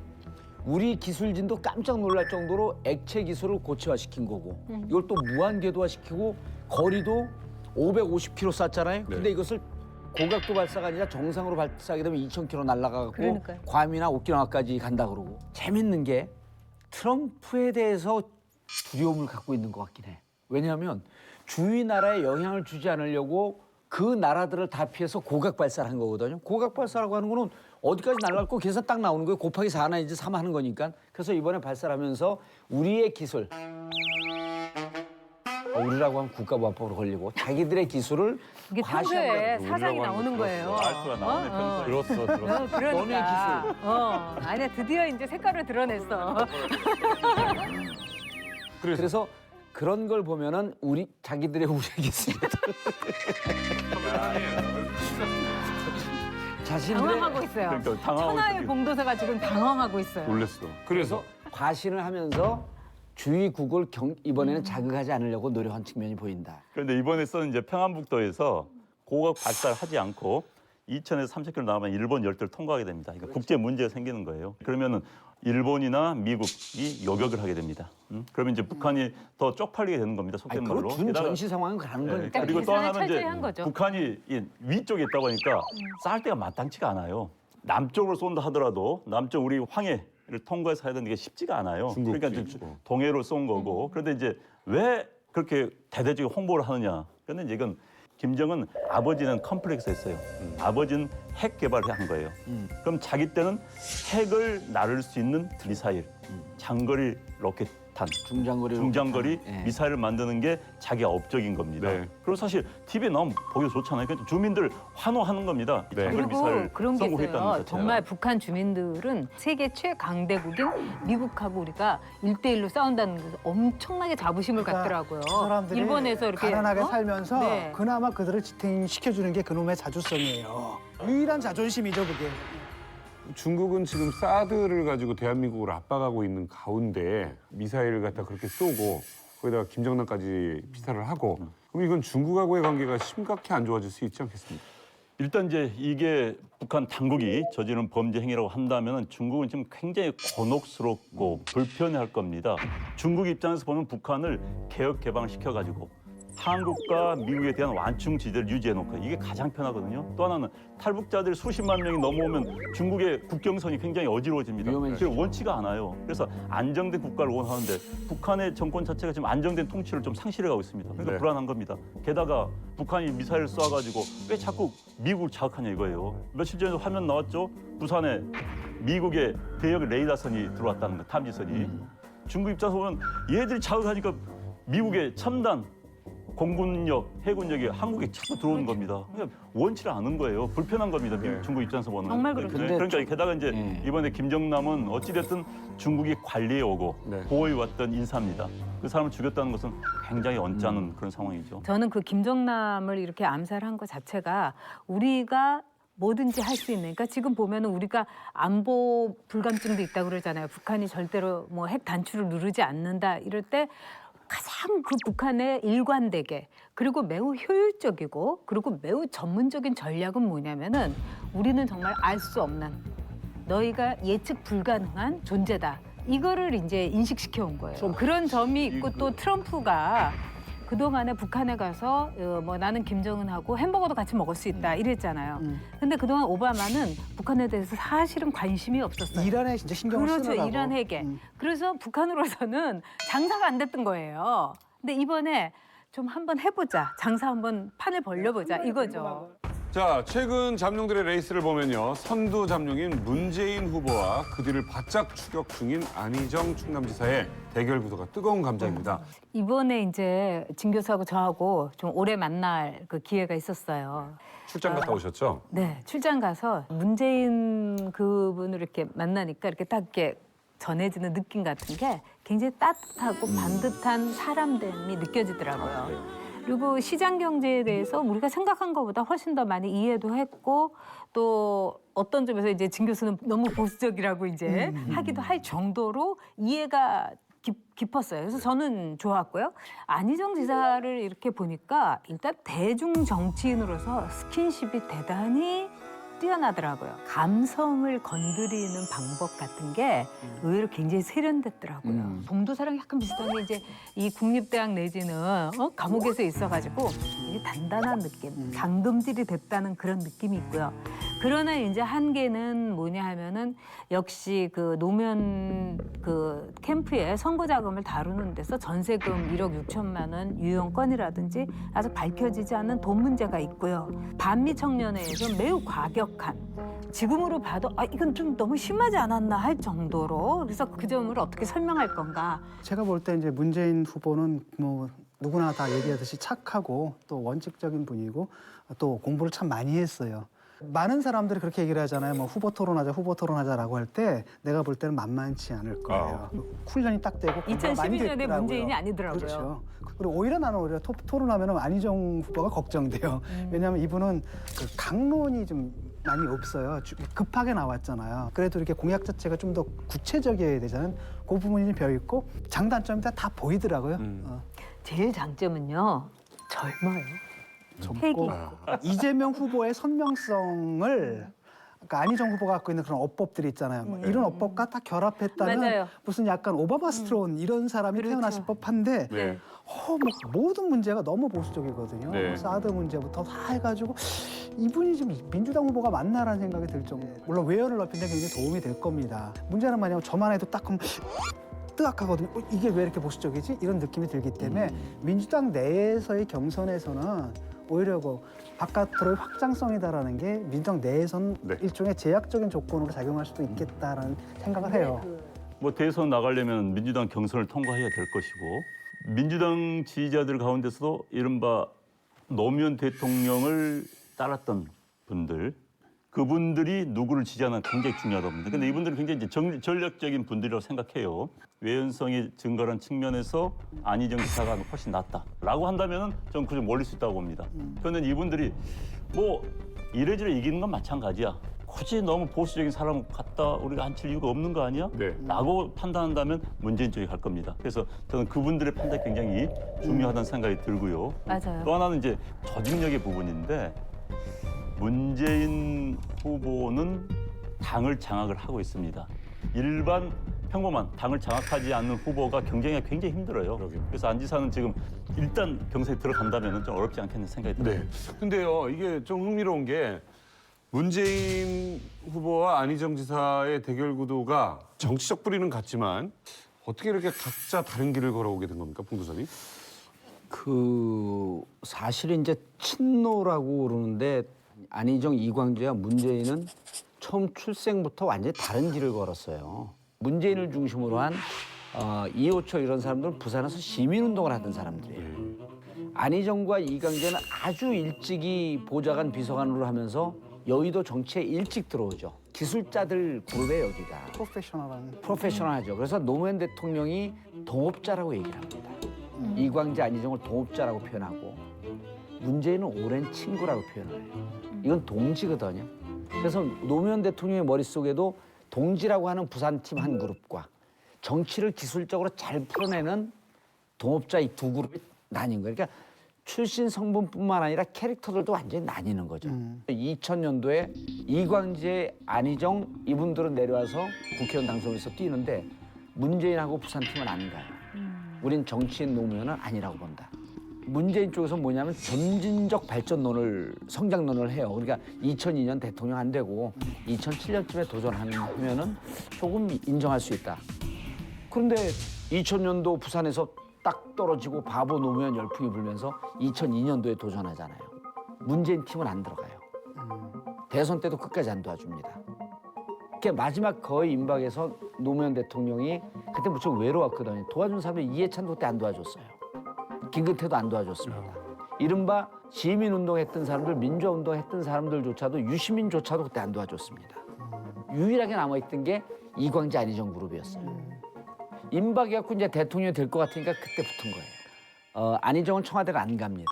우리 기술진도 깜짝 놀랄 정도로 액체 기술을 고체화시킨 거고 이걸 또 무한 궤도화시키고 거리도 550km 쐈잖아요. 근데 이것을 고각도 발사가 아니라 정상으로 발사하게 되면 2,000km 날아가고 그러니까요. 괌이나 오키나와까지 간다 그러고 재밌는 게 트럼프에 대해서 두려움을 갖고 있는 것 같긴 해. 왜냐하면 주위 나라에 영향을 주지 않으려고 그 나라들을 다 피해서 고각 발사를 한 거거든요. 고각 발사라고 하는 거는 어디까지 날아갈 거 계산 딱 나오는 거예요. 곱하기 4 하나 이제 3 하는 거니까. 그래서 이번에 발사를 하면서 우리의 기술 우리라고 하면 국가보안법으로 걸리고 자기들의 기술을 이게 평소에 사상이 나오는 거예요. 알수가 나오네 평소에. 들었어. 그러니까. 아니 드디어 이제 색깔을 드러냈어. 그래서 그런 걸 보면은 자기들의 우리의 기술이 자신들의 당황하고 있어요. 그러니까 당황하고 천하의 있어요. 봉도사가 지금 당황하고 있어요. 놀랬어. 그래서 과신을 하면서 주의국을 이번에는 자극하지 않으려고 노력한 측면이 보인다. 그런데 이번에서는 이제 평안북도에서 고각 발사를 하지 않고 2,000에서 3,000km 나가면 일본 열도를 통과하게 됩니다. 그러니까 국제 문제가 생기는 거예요. 그러면은 일본이나 미국이 요격을 하게 됩니다. 그러면 이제 북한이 더 쪽팔리게 되는 겁니다. 속된 그거 말로. 준 전시 상황은 가는 거니까. 그리고 또 하나는 이제 철저히 한 거죠. 북한이 이 위쪽에 있다 보니까 쌀 데가 마땅치가 않아요. 남쪽으로 쏜다 하더라도 남쪽 우리 황해를 통과해서 해야 되는 게 쉽지가 않아요. 그러니까 이제 동해로 쏜 거고. 그런데 이제 왜 그렇게 대대적으로 홍보를 하느냐? 그런데 이제 이건 김정은 아버지는 컴플렉스였어요. 아버지는 핵 개발을 한 거예요. 그럼 자기 때는 핵을 나를 수 있는 미사일, 장거리 로켓 핵폭탄, 중장거리 예. 미사일을 만드는 게 자기 업적인 겁니다. 네. 그리고 사실 TV에 나오면 보기 좋잖아요. 그러니까 주민들 환호하는 겁니다. 이 장거리 그리고 미사일 그런 게 성공했다는 있어요. 자체가. 정말 북한 주민들은 세계 최강대국인 미국하고 우리가 1대1로 싸운다는 게 엄청나게 자부심을 갖더라고요. 그 사람들이 일본에서 이렇게 가난하게 살면서 네. 그나마 그들을 지탱시켜주는 게 그놈의 자주성이에요. 유일한 자존심이죠, 그게. 중국은 지금 사드를 가지고 대한민국을 압박하고 있는 가운데 미사일을 갖다 그렇게 쏘고 거기다가 김정남까지 피살을 하고 그럼 이건 중국하고의 관계가 심각히 안 좋아질 수 있지 않겠습니까? 일단 이제 이게 북한 당국이 저지른 범죄 행위라고 한다면 중국은 지금 굉장히 곤혹스럽고 불편해할 겁니다. 중국 입장에서 보면 북한을 개혁 개방시켜 가지고 한국과 미국에 대한 완충 지대를 유지해놓고 이게 가장 편하거든요. 또 하나는 탈북자들 수십만 명이 넘어오면 중국의 국경선이 굉장히 어지러워집니다. 위험해지죠. 그게 원치가 않아요. 그래서 안정된 국가를 원하는데 북한의 정권 자체가 지금 안정된 통치를 좀 상실해가고 있습니다. 그러니까 네. 불안한 겁니다. 게다가 북한이 미사일을 쏴가지고 왜 자꾸 미국을 자극하냐 이거예요. 며칠 전에 화면 나왔죠. 부산에 미국의 대역 레이더선이 들어왔다는 거, 탐지선이. 중국 입장에서 보면 얘들이 자극하니까 미국의 첨단 공군력, 해군력이 한국에 자꾸 들어오는 겁니다. 그러니까 원치를 않은 거예요. 불편한 겁니다. 중국 입장에서 보는. 정말 그렇죠. 그러니까 게다가 이제 이번에 김정남은 어찌됐든 중국이 관리해 오고 보호해 왔던 인사입니다. 그 사람을 죽였다는 것은 굉장히 언짢은 그런 상황이죠. 저는 그 김정남을 이렇게 암살한 것 자체가 우리가 뭐든지 할 수 있는. 그러니까 지금 보면은 우리가 안보 불감증도 있다고 그러잖아요. 북한이 절대로 뭐 핵 단추를 누르지 않는다 이럴 때 가장 그 북한의 일관되게 그리고 매우 효율적이고 그리고 매우 전문적인 전략은 뭐냐면은 우리는 정말 알 수 없는 너희가 예측 불가능한 존재다. 이거를 이제 인식시켜 온 거예요. 그런 점이 있고 또 트럼프가 그동안에 북한에 가서 뭐 나는 김정은하고 햄버거도 같이 먹을 수 있다 이랬잖아요. 근데 그동안 오바마는 북한에 대해서 사실은 관심이 없었어요. 이란에 진짜 신경을 그렇죠. 쓰느라고. 이란 핵에. 그래서 북한으로서는 장사가 안 됐던 거예요. 근데 이번에 좀 한번 해보자. 장사 한번 판을 벌려보자 이거죠. 자, 최근 잠룡들의 레이스를 보면요. 선두 잠룡인 문재인 후보와 그 뒤를 바짝 추격 중인 안희정 충남지사의 대결 구도가 뜨거운 감자입니다. 이번에 이제 진 교수하고 저하고 좀 오래 만날 그 기회가 있었어요. 출장 갔다 오셨죠? 네, 출장 가서 문재인 그분을 이렇게 만나니까 이렇게 딱 이렇게 전해지는 느낌 같은 게 굉장히 따뜻하고 반듯한 사람됨이 느껴지더라고요. 그리고 시장 경제에 대해서 우리가 생각한 것보다 훨씬 더 많이 이해도 했고 또 어떤 점에서 이제 진 교수는 너무 보수적이라고 이제 하기도 할 정도로 이해가 깊었어요. 그래서 저는 좋았고요. 안희정 지사를 이렇게 보니까 일단 대중 정치인으로서 스킨십이 대단히 뛰어나더라고요. 감성을 건드리는 방법 같은 게 의외로 굉장히 세련됐더라고요. 봉도사랑 약간 비슷한 게 이제 이 국립대학 내지는 감옥에서 있어가지고 되게 단단한 느낌, 당금질이 됐다는 그런 느낌이 있고요. 그러나 이제 한계는 뭐냐 하면은 역시 그 노무현 그 캠프의 선거 자금을 다루는 데서 전세금 1억 6천만 원 유용건이라든지 아직 밝혀지지 않는 돈 문제가 있고요. 반미 청년에 의해서 매우 과격한 지금으로 봐도 이건 좀 너무 심하지 않았나 할 정도로 그래서 그 점을 어떻게 설명할 건가. 제가 볼 때 이제 문재인 후보는 뭐 누구나 다 얘기하듯이 착하고 또 원칙적인 분이고 또 공부를 참 많이 했어요. 많은 사람들이 그렇게 얘기를 하잖아요. 뭐 후보 토론하자라고 할 때 내가 볼 때는 만만치 않을 거예요. 훈련이 딱 되고 공부가 많이 2012년에 됐더라고요. 문재인이 아니더라고요. 그렇죠. 그리고 오히려 나는 토론하면 안희정 후보가 걱정돼요. 왜냐하면 이분은 그 강론이 좀 많이 없어요. 급하게 나왔잖아요. 그래도 이렇게 공약 자체가 좀 더 구체적이어야 되잖아요. 그 부분이 좀 배어 있고 장단점이 다 보이더라고요. 제일 장점은요. 젊어요. 젊고 이재명 후보의 선명성을 그러니까 안희정 후보가 갖고 있는 그런 어법들이 있잖아요. 뭐 이런 어법과 딱 결합했다면 맞아요. 무슨 약간 오바마 스트론 이런 사람이 그렇죠. 태어났을 법한데 네. 뭐 모든 문제가 너무 보수적이거든요. 네. 뭐 사드 문제부터 다 해가지고 이분이 좀 민주당 후보가 맞나라는 생각이 들 정도. 물론 외연을 넓히는 데 굉장히 도움이 될 겁니다. 문제는 뭐냐면 저만 해도 딱 그럼 뜨악하거든요. 이게 왜 이렇게 보수적이지? 이런 느낌이 들기 때문에 민주당 내에서의 경선에서는 오히려 그 바깥으로의 확장성이다라는 게 민주당 내에서는 일종의 제약적인 조건으로 작용할 수도 있겠다라는 생각을 해요. 뭐 대선 나가려면 민주당 경선을 통과해야 될 것이고 민주당 지지자들 가운데서도 이른바 노무현 대통령을 따랐던 분들 그분들이 누구를 지지하는 굉장히 중요하다고 봅니다. 근데 이분들은 굉장히 이제 전략적인 분들이라고 생각해요. 외연성이 증가한 측면에서 안희정 지사가 훨씬 낫다라고 한다면은 저는 그좀 몰릴 수 있다고 봅니다. 그런데 이분들이 뭐 이래저래 이기는 건 마찬가지야. 굳이 너무 보수적인 사람 갖다 우리가 앉힐 이유가 없는 거 아니야? 네. 라고 판단한다면 문재인 쪽에 갈 겁니다. 그래서 저는 그분들의 판단이 굉장히 중요하다는 생각이 들고요. 맞아요. 또 하나는 이제 조직력의 부분인데 문재인 후보는 당을 장악을 하고 있습니다. 일반 평범한 당을 장악하지 않는 후보가 경쟁하기가 굉장히 힘들어요. 그래서 안 지사는 지금 일단 경선에 들어간다면 좀 어렵지 않겠는 생각이 듭니다. 네. 근데요, 이게 좀 흥미로운 게 문재인 후보와 안희정 지사의 대결 구도가 정치적 뿌리는 같지만 어떻게 이렇게 각자 다른 길을 걸어오게 된 겁니까, 봉도사님? 사실은 이제 친노라고 그러는데 안희정, 이광재와 문재인은 처음 출생부터 완전히 다른 길을 걸었어요. 문재인을 중심으로 한 이호철 이런 사람들은 부산에서 시민운동을 하던 사람들이에요. 안희정과 이광재는 아주 일찍이 보좌관 비서관으로 하면서 여의도 정치에 일찍 들어오죠. 기술자들 그룹에 여기가. 프로페셔널하죠. 그래서 노무현 대통령이 동업자라고 얘기를 합니다. 이광재, 안희정을 동업자라고 표현하고 문재인은 오랜 친구라고 표현을 해요. 이건 동지거든요. 그래서 노무현 대통령의 머릿속에도 동지라고 하는 부산팀 한 그룹과 정치를 기술적으로 잘 풀어내는 동업자 이 두 그룹이 나뉜 거예요. 그러니까 출신 성분뿐만 아니라 캐릭터들도 완전히 나뉘는 거죠. 2000년도에 이광재, 안희정 이분들은 내려와서 국회의원 당선에서 뛰는데 문재인하고 부산팀은 안 가요. 우린 정치인 노무현은 아니라고 본다. 문재인 쪽에서 뭐냐면 점진적 발전론을 성장론을 해요. 그러니까 2002년 대통령 안 되고 2007년쯤에 도전하면은 조금 인정할 수 있다. 그런데 2000년도 부산에서 딱 떨어지고 바보 노무현 열풍이 불면서 2002년도에 도전하잖아요. 문재인 팀은 안 들어가요. 대선 때도 끝까지 안 도와줍니다. 그러니까 마지막 거의 임박에서 노무현 대통령이 그때 무척 외로웠거든요. 도와준 사람이 이해찬도 그때 안 도와줬어요. 김근태도 안 도와줬습니다. 이른바 시민운동했던 사람들, 민주화운동했던 사람들조차도 유시민조차도 그때 안 도와줬습니다. 유일하게 남아있던 게 이광재, 안희정 그룹이었어요. 임박해갖고 이제 대통령이 될 것 같으니까 그때 붙은 거예요. 안희정은 청와대를 안 갑니다.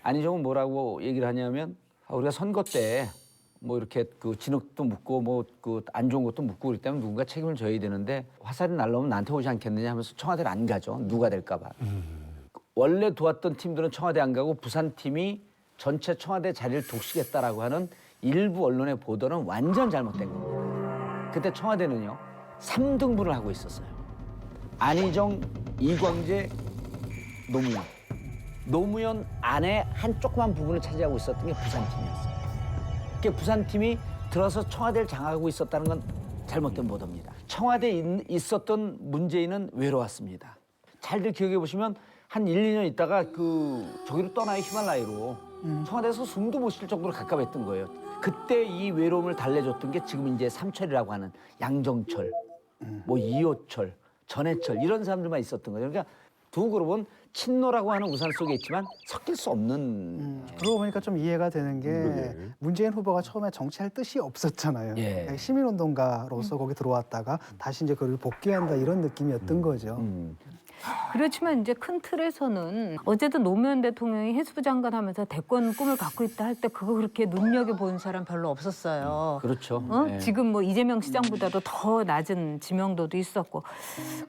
안희정은 뭐라고 얘기를 하냐면 우리가 선거 때 뭐 이렇게 그 진흙도 묻고 뭐 그 안 좋은 것도 묻고 그랬기 때문에 누군가 책임을 져야 되는데 화살이 날라오면 나한테 오지 않겠느냐 하면서 청와대를 안 가죠. 누가 될까 봐. 원래 도왔던 팀들은 청와대 안 가고 부산팀이 전체 청와대 자리를 독식했다라고 하는 일부 언론의 보도는 완전 잘못된 겁니다. 그때 청와대는요 3등분을 하고 있었어요. 안희정, 이광재, 노무현. 노무현 안에 한 조그만 부분을 차지하고 있었던 게 부산팀이었어요. 그러니까 부산팀이 들어서 청와대를 장악하고 있었다는 건 잘못된 보도입니다. 청와대에 있었던 문재인은 외로웠습니다. 잘들 기억해 보시면 한 1, 2년 있다가 저기로 떠나요, 히말라야로. 청와대에서 숨도 못 쉴 정도로 가까웠던 거예요. 그때 이 외로움을 달래줬던 게 지금 이제 삼철이라고 하는 양정철, 뭐 이호철, 전해철 이런 사람들만 있었던 거예요. 그러니까 두 그룹은 친노라고 하는 우산 속에 있지만 섞일 수 없는. 그러고 보니까 좀 이해가 되는 게 문재인 후보가 처음에 정치할 뜻이 없었잖아요. 예. 시민운동가로서 거기 들어왔다가 다시 이제 그걸 복귀한다 이런 느낌이었던 거죠. 그렇지만 이제 큰 틀에서는 어제도 노무현 대통령이 해수부 장관 하면서 대권 꿈을 갖고 있다 할 때 그거 그렇게 눈여겨본 사람 별로 없었어요. 그렇죠. 네. 지금 뭐 이재명 시장보다도 더 낮은 지명도도 있었고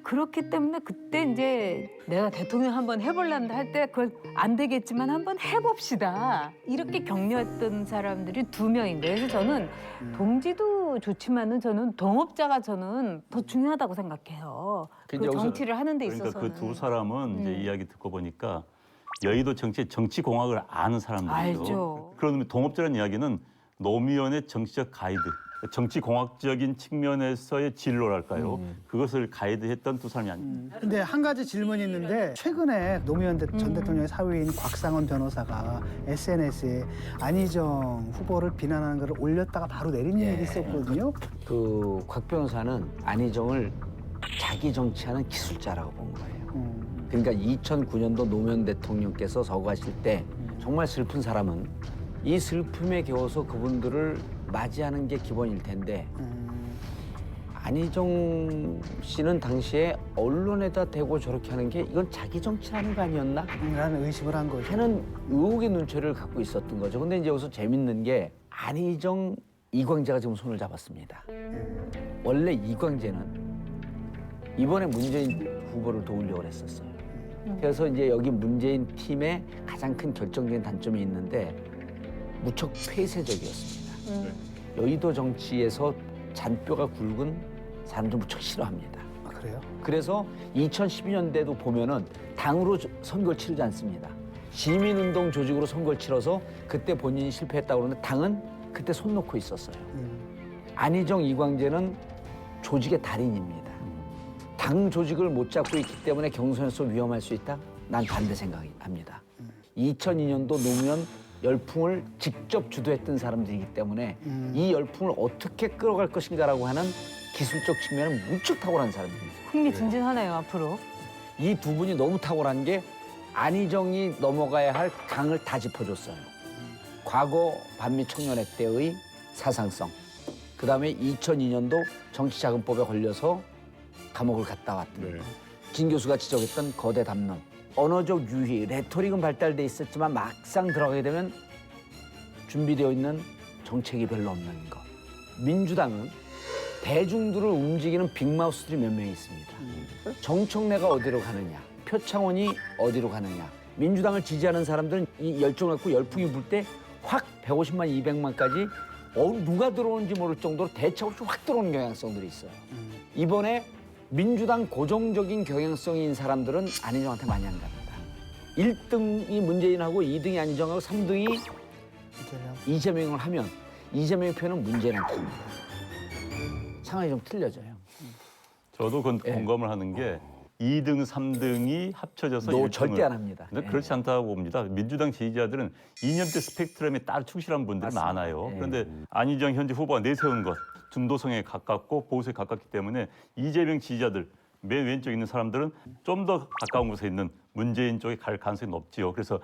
그렇기 때문에 그때 이제 내가 대통령 한번 해볼란다 할 때 그걸 안 되겠지만 한번 해봅시다 이렇게 격려했던 사람들이 2명인데 그래서 저는 동지도 좋지만은 저는 동업자가 저는 더 중요하다고 생각해요. 그 정치를 하는 데 있어서는. 그러니까 그 두 사람은 이제 이야기 듣고 보니까 여의도 정치 공학을 아는 사람들이죠. 알죠. 그러면 동업자라는 이야기는 노무현의 정치적 가이드, 정치 공학적인 측면에서의 진로랄까요? 그것을 가이드했던 두 사람이 아닙니다. 근데 한 가지 질문이 있는데 최근에 노무현 전 대통령의 사위인 곽상원 변호사가 SNS에 안희정 후보를 비난하는 것을 올렸다가 바로 내린 얘기 있었거든요. 곽 변호사는 안희정을 자기 정치하는 기술자라고 본 거예요. 그러니까 2009년도 노무현 대통령께서 서거하실 때 정말 슬픈 사람은 이 슬픔에 겨워서 그분들을 맞이하는 게 기본일 텐데 안희정 씨는 당시에 언론에다 대고 저렇게 하는 게 이건 자기 정치라는 거 아니었나? 라는 의심을 한 거죠. 하는 의혹의 눈초리를 갖고 있었던 거죠. 근데 이제 여기서 재밌는 게 안희정, 이광재가 지금 손을 잡았습니다. 원래 이광재는 이번에 문재인 후보를 도우려고 했었어요. 그래서 이제 여기 문재인 팀의 가장 큰 결정적인 단점이 있는데 무척 폐쇄적이었습니다. 여의도 정치에서 잔뼈가 굵은 사람들 무척 싫어합니다. 아, 그래요? 그래서 2012년대도 보면은 당으로 선거를 치르지 않습니다. 시민운동 조직으로 선거를 치러서 그때 본인이 실패했다고 그러는데 당은 그때 손 놓고 있었어요. 안희정, 이광재는 조직의 달인입니다. 당 조직을 못 잡고 있기 때문에 경선에서 위험할 수 있다? 난 반대 생각합니다. 2002년도 노무현 열풍을 직접 주도했던 사람들이기 때문에 이 열풍을 어떻게 끌어갈 것인가라고 하는 기술적 측면은 무척 탁월한 사람입니다. 흥미진진하네요, 앞으로. 이 두 분이 너무 탁월한 게 안희정이 넘어가야 할 강을 다 짚어줬어요. 과거 반미 청년회 때의 사상성, 그다음에 2002년도 정치자금법에 걸려서 감옥을 갔다 왔던 진 교수가 지적했던 거대 담론, 언어적 유희, 레토릭은 발달돼 있었지만 막상 들어가게 되면 준비되어 있는 정책이 별로 없는 것. 민주당은 대중들을 움직이는 빅마우스들이 몇 명 있습니다. 정청래가 어디로 가느냐, 표창원이 어디로 가느냐. 민주당을 지지하는 사람들은 이 열정을 갖고 열풍이 불 때 확 150만, 200만까지 누가 들어오는지 모를 정도로 대책 없이 확 들어오는 경향성들이 있어요. 이번에 민주당 고정적인 경향성인 사람들은 안희정한테 많이 안 갑니다. 1등이 문재인하고 2등이 안희정하고 3등이 이재명을 하면 이재명의 표는 문재인한테 갑니다. 상황이 좀 틀려져요. 저도 그건 공감을 하는 게 2등, 3등이 합쳐져서 너 1등을. 절대 안 합니다. 근데 그렇지 않다고 봅니다. 민주당 지지자들은 이념적 스펙트럼에 따로 충실한 분들이 맞습니다. 많아요. 그런데 안희정 현재 후보가 내세운 것, 중도성에 가깝고 보수에 가깝기 때문에 이재명 지지자들, 맨 왼쪽에 있는 사람들은 좀 더 가까운 곳에 있는 문재인 쪽에 갈 가능성이 높지요. 그래서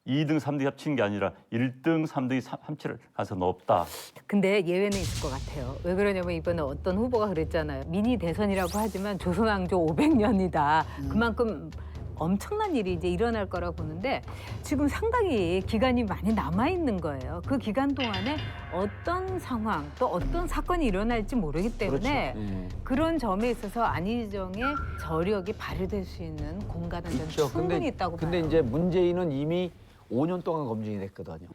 2등, 3등이 합친 게 아니라 1등, 3등이 합칠 가능성이 높다. 근데 예외는 있을 것 같아요. 왜 그러냐면 이번에 어떤 후보가 그랬잖아요. 미니 대선이라고 하지만 조선왕조 500년이다. 그만큼 엄청난 일이 이제 일어날 거라고 보는데 지금 상당히 기간이 많이 남아있는 거예요. 그 기간 동안에 어떤 상황 또 어떤 사건이 일어날지 모르기 때문에 그런 점에 있어서 안희정의 저력이 발휘될 수 있는 공간은 저는 충분히 있다고 봐요. 근데 이제 문재인은 이미 5년 동안 검증이 됐거든요.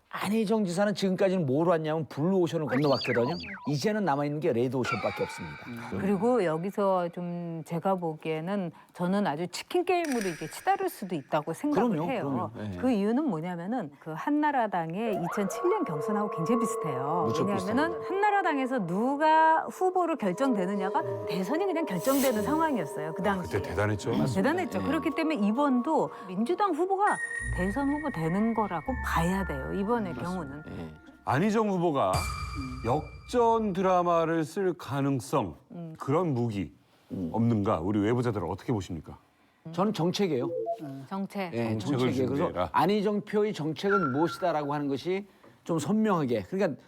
안희정 지사는 지금까지는 뭘 왔냐면 블루오션을 건너왔거든요. 이제는 남아있는 게 레드오션밖에 없습니다. 그리고 여기서 좀 제가 보기에는 저는 아주 치킨 게임으로 이게 치달을 수도 있다고 생각을 해요. 그 이유는 뭐냐면은 그 한나라당의 2007년 경선하고 굉장히 비슷해요. 왜냐하면은 한나라당에서 누가 후보로 결정되느냐가 대선이 그냥 결정되는 상황이었어요. 그 당시. 그때 대단했죠. 대단했죠. 그렇기 때문에 이번도 민주당 후보가 대선 후보 되는 거라고 봐야 돼요. 이번의 경우는. 안희정 후보가 역전 드라마를 쓸 가능성, 그런 무기 없는가? 우리 외부자들은 어떻게 보십니까? 저는 정책이에요. 정책. 네, 정책을 정책이에요. 그래서 준비해라. 안희정 표의 정책은 무엇이다라고 하는 것이 좀 선명하게. 그러니까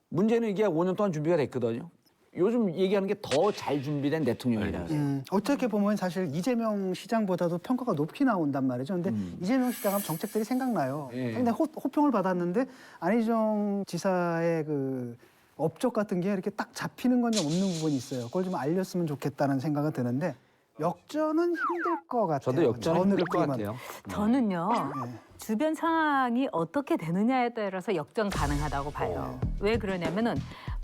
문제는 이게 5년 동안 준비가 됐거든요. 요즘 얘기하는 게 더 잘 준비된 대통령이라고. 어떻게 보면 사실 이재명 시장보다도 평가가 높게 나온단 말이죠. 근데 이재명 시장 하면 정책들이 생각나요. 근데 호평을 받았는데 안희정 지사의 그 업적 같은 게 이렇게 딱 잡히는 건 좀 없는 부분이 있어요. 그걸 좀 알렸으면 좋겠다는 생각은 드는데 역전은 힘들 것 같아요. 저도 역전은 힘들 것 같아요. 저는요. 주변 상황이 어떻게 되느냐에 따라서 역전 가능하다고 봐요. 왜 그러냐면은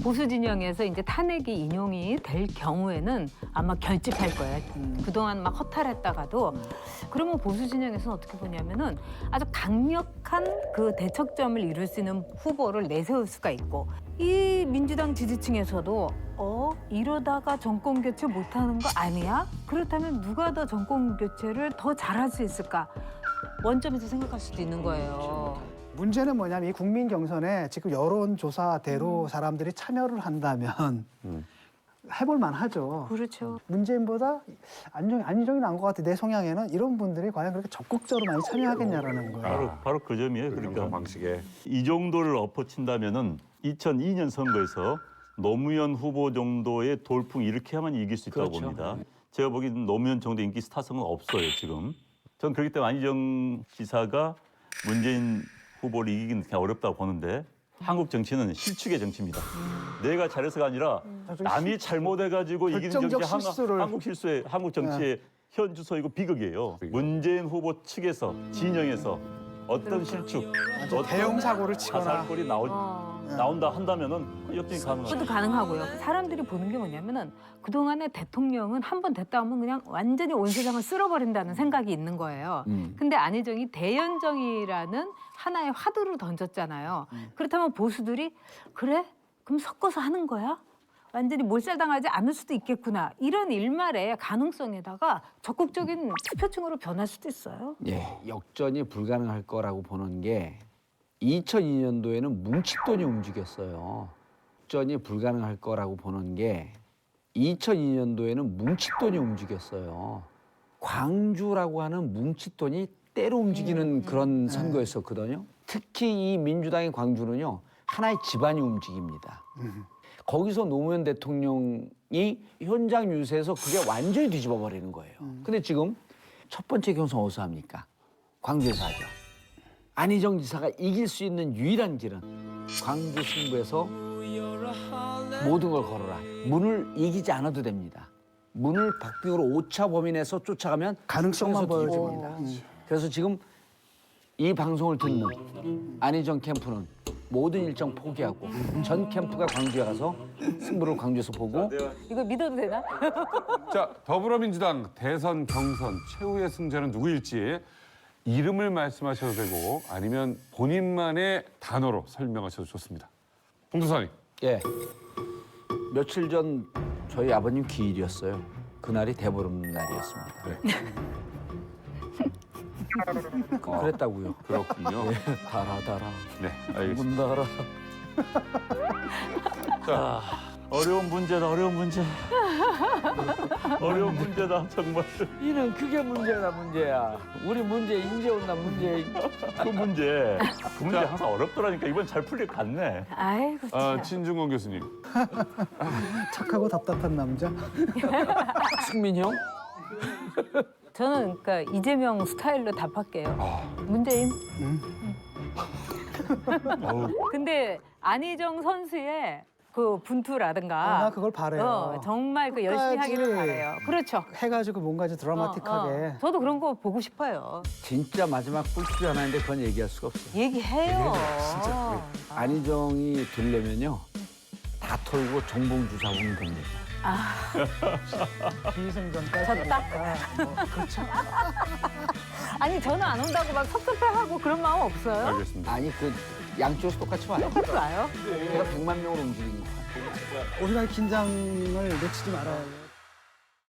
보수 진영에서 이제 탄핵이 인용이 될 경우에는 아마 결집할 거예요. 그동안 막 허탈했다가도 그러면 보수 진영에서는 어떻게 보냐면은 아주 강력한 그 대척점을 이룰 수 있는 후보를 내세울 수가 있고 이 민주당 지지층에서도 이러다가 정권 교체 못하는 거 아니야? 그렇다면 누가 더 정권 교체를 더 잘할 수 있을까? 원점에서 생각할 수도 있는 거예요. 문제는 뭐냐면 이 국민 경선에 지금 여론조사대로 사람들이 참여를 한다면 해볼 만하죠. 그렇죠. 문재인보다 안희정이 나은 것 같아. 내 성향에는 이런 분들이 과연 그렇게 적극적으로 많이 참여하겠냐라는 거예요. 바로 그 점이에요. 그러니까 방식에 이 정도를 엎어친다면은 2002년 선거에서 노무현 후보 정도의 돌풍 일으켜야만 이길 수 있다고 그렇죠. 봅니다. 제가 보기엔 노무현 정도 인기 스타성은 없어요 지금. 전 그렇기 때문에 안희정 지사가 문재인 후보를 이기기는 그냥 어렵다고 보는데 한국 정치는 실축의 정치입니다. 내가 잘해서가 아니라 남이 잘못해가지고 이기는 정치 결정적 실수를. 한국 정치의 현 주소이고 비극이에요. 문재인 후보 측에서 진영에서 어떤 실축, 어떤 대형 사고를 치거나. 가살골이 나온다 한다면은 역전이 가능하죠. 그것도 가능하고요. 사람들이 보는 게 뭐냐면은 그동안에 대통령은 한 번 됐다 하면 그냥 완전히 온 세상을 쓸어버린다는 생각이 있는 거예요. 근데 안희정이 대연정이라는 하나의 화두를 던졌잖아요. 그렇다면 보수들이 그래? 그럼 섞어서 하는 거야? 완전히 몰살당하지 않을 수도 있겠구나. 이런 일말의 가능성에다가 적극적인 투표층으로 변할 수도 있어요. 예, 역전이 불가능할 거라고 보는 게 2002년도에는 뭉칫돈이 움직였어요. 역전이 불가능할 거라고 보는 게 2002년도에는 뭉칫돈이 움직였어요. 광주라고 하는 뭉칫돈이 때로 움직이는 그런 선거였었거든요. 특히 이 민주당의 광주는요, 하나의 집안이 움직입니다. 거기서 노무현 대통령이 현장 유세에서 그게 완전히 뒤집어 버리는 거예요. 근데 지금 첫 번째 경선 어디서 합니까? 광주에서 하죠. 안희정 지사가 이길 수 있는 유일한 길은 광주 승부에서 모든 걸 걸어라. 문을 이기지 않아도 됩니다. 문을 박빙으로 오차 범위 내에서 쫓아가면 가능성만 그래서 보여줍니다. 뒤집어집니다. 그래서 지금 이 방송을 듣는 안희정 캠프는 모든 일정 포기하고 전 캠프가 광주에 가서 승부를 광주에서 보고 이거 믿어도 되나? 자, 더불어민주당 대선 경선 최후의 승자는 누구일지 이름을 말씀하셔도 되고 아니면 본인만의 단어로 설명하셔도 좋습니다. 봉도사님. 예. 며칠 전 저희 아버님 기일이었어요. 그날이 대보름 날이었습니다. 그랬다고요. 그렇군요. 예, 달아. 네, 알겠습니다. 문 달아. 자, 어려운 문제다. 어려운 문제다 정말. 이는 그게 문제야. 우리 문제 이제 온다 문제. 그 문제 항상 어렵더라니까. 이번 잘 풀릴 것 같네. 아이고 참. 친중권 교수님. 착하고 답답한 남자. 승민 형? 저는 그러니까 이재명 스타일로 답할게요. 문재인. 근데 안희정 선수의 그 분투라든가 나 그걸 바래요. 정말 그 열심히 하기를 바래요. 그렇죠. 해가지고 뭔가 좀 드라마틱하게. 저도 그런 거 보고 싶어요. 진짜 마지막 꿀팁이 하나 있는데 그건 얘기할 수가 없어요. 얘기해요. 안희정이 되려면요. 다 털고 정봉주 잡으면 됩니다. 기승전까지. 졌다. 그렇죠. 아니 저는 안 온다고 막 섭섭해하고 그런 마음 없어요. 알겠습니다. 아니 그 양쪽에서 똑같이 와요. 똑같이 와요? 걔가 100만 명으로 움직이는 거야. 우리가 긴장을 놓치지 말아야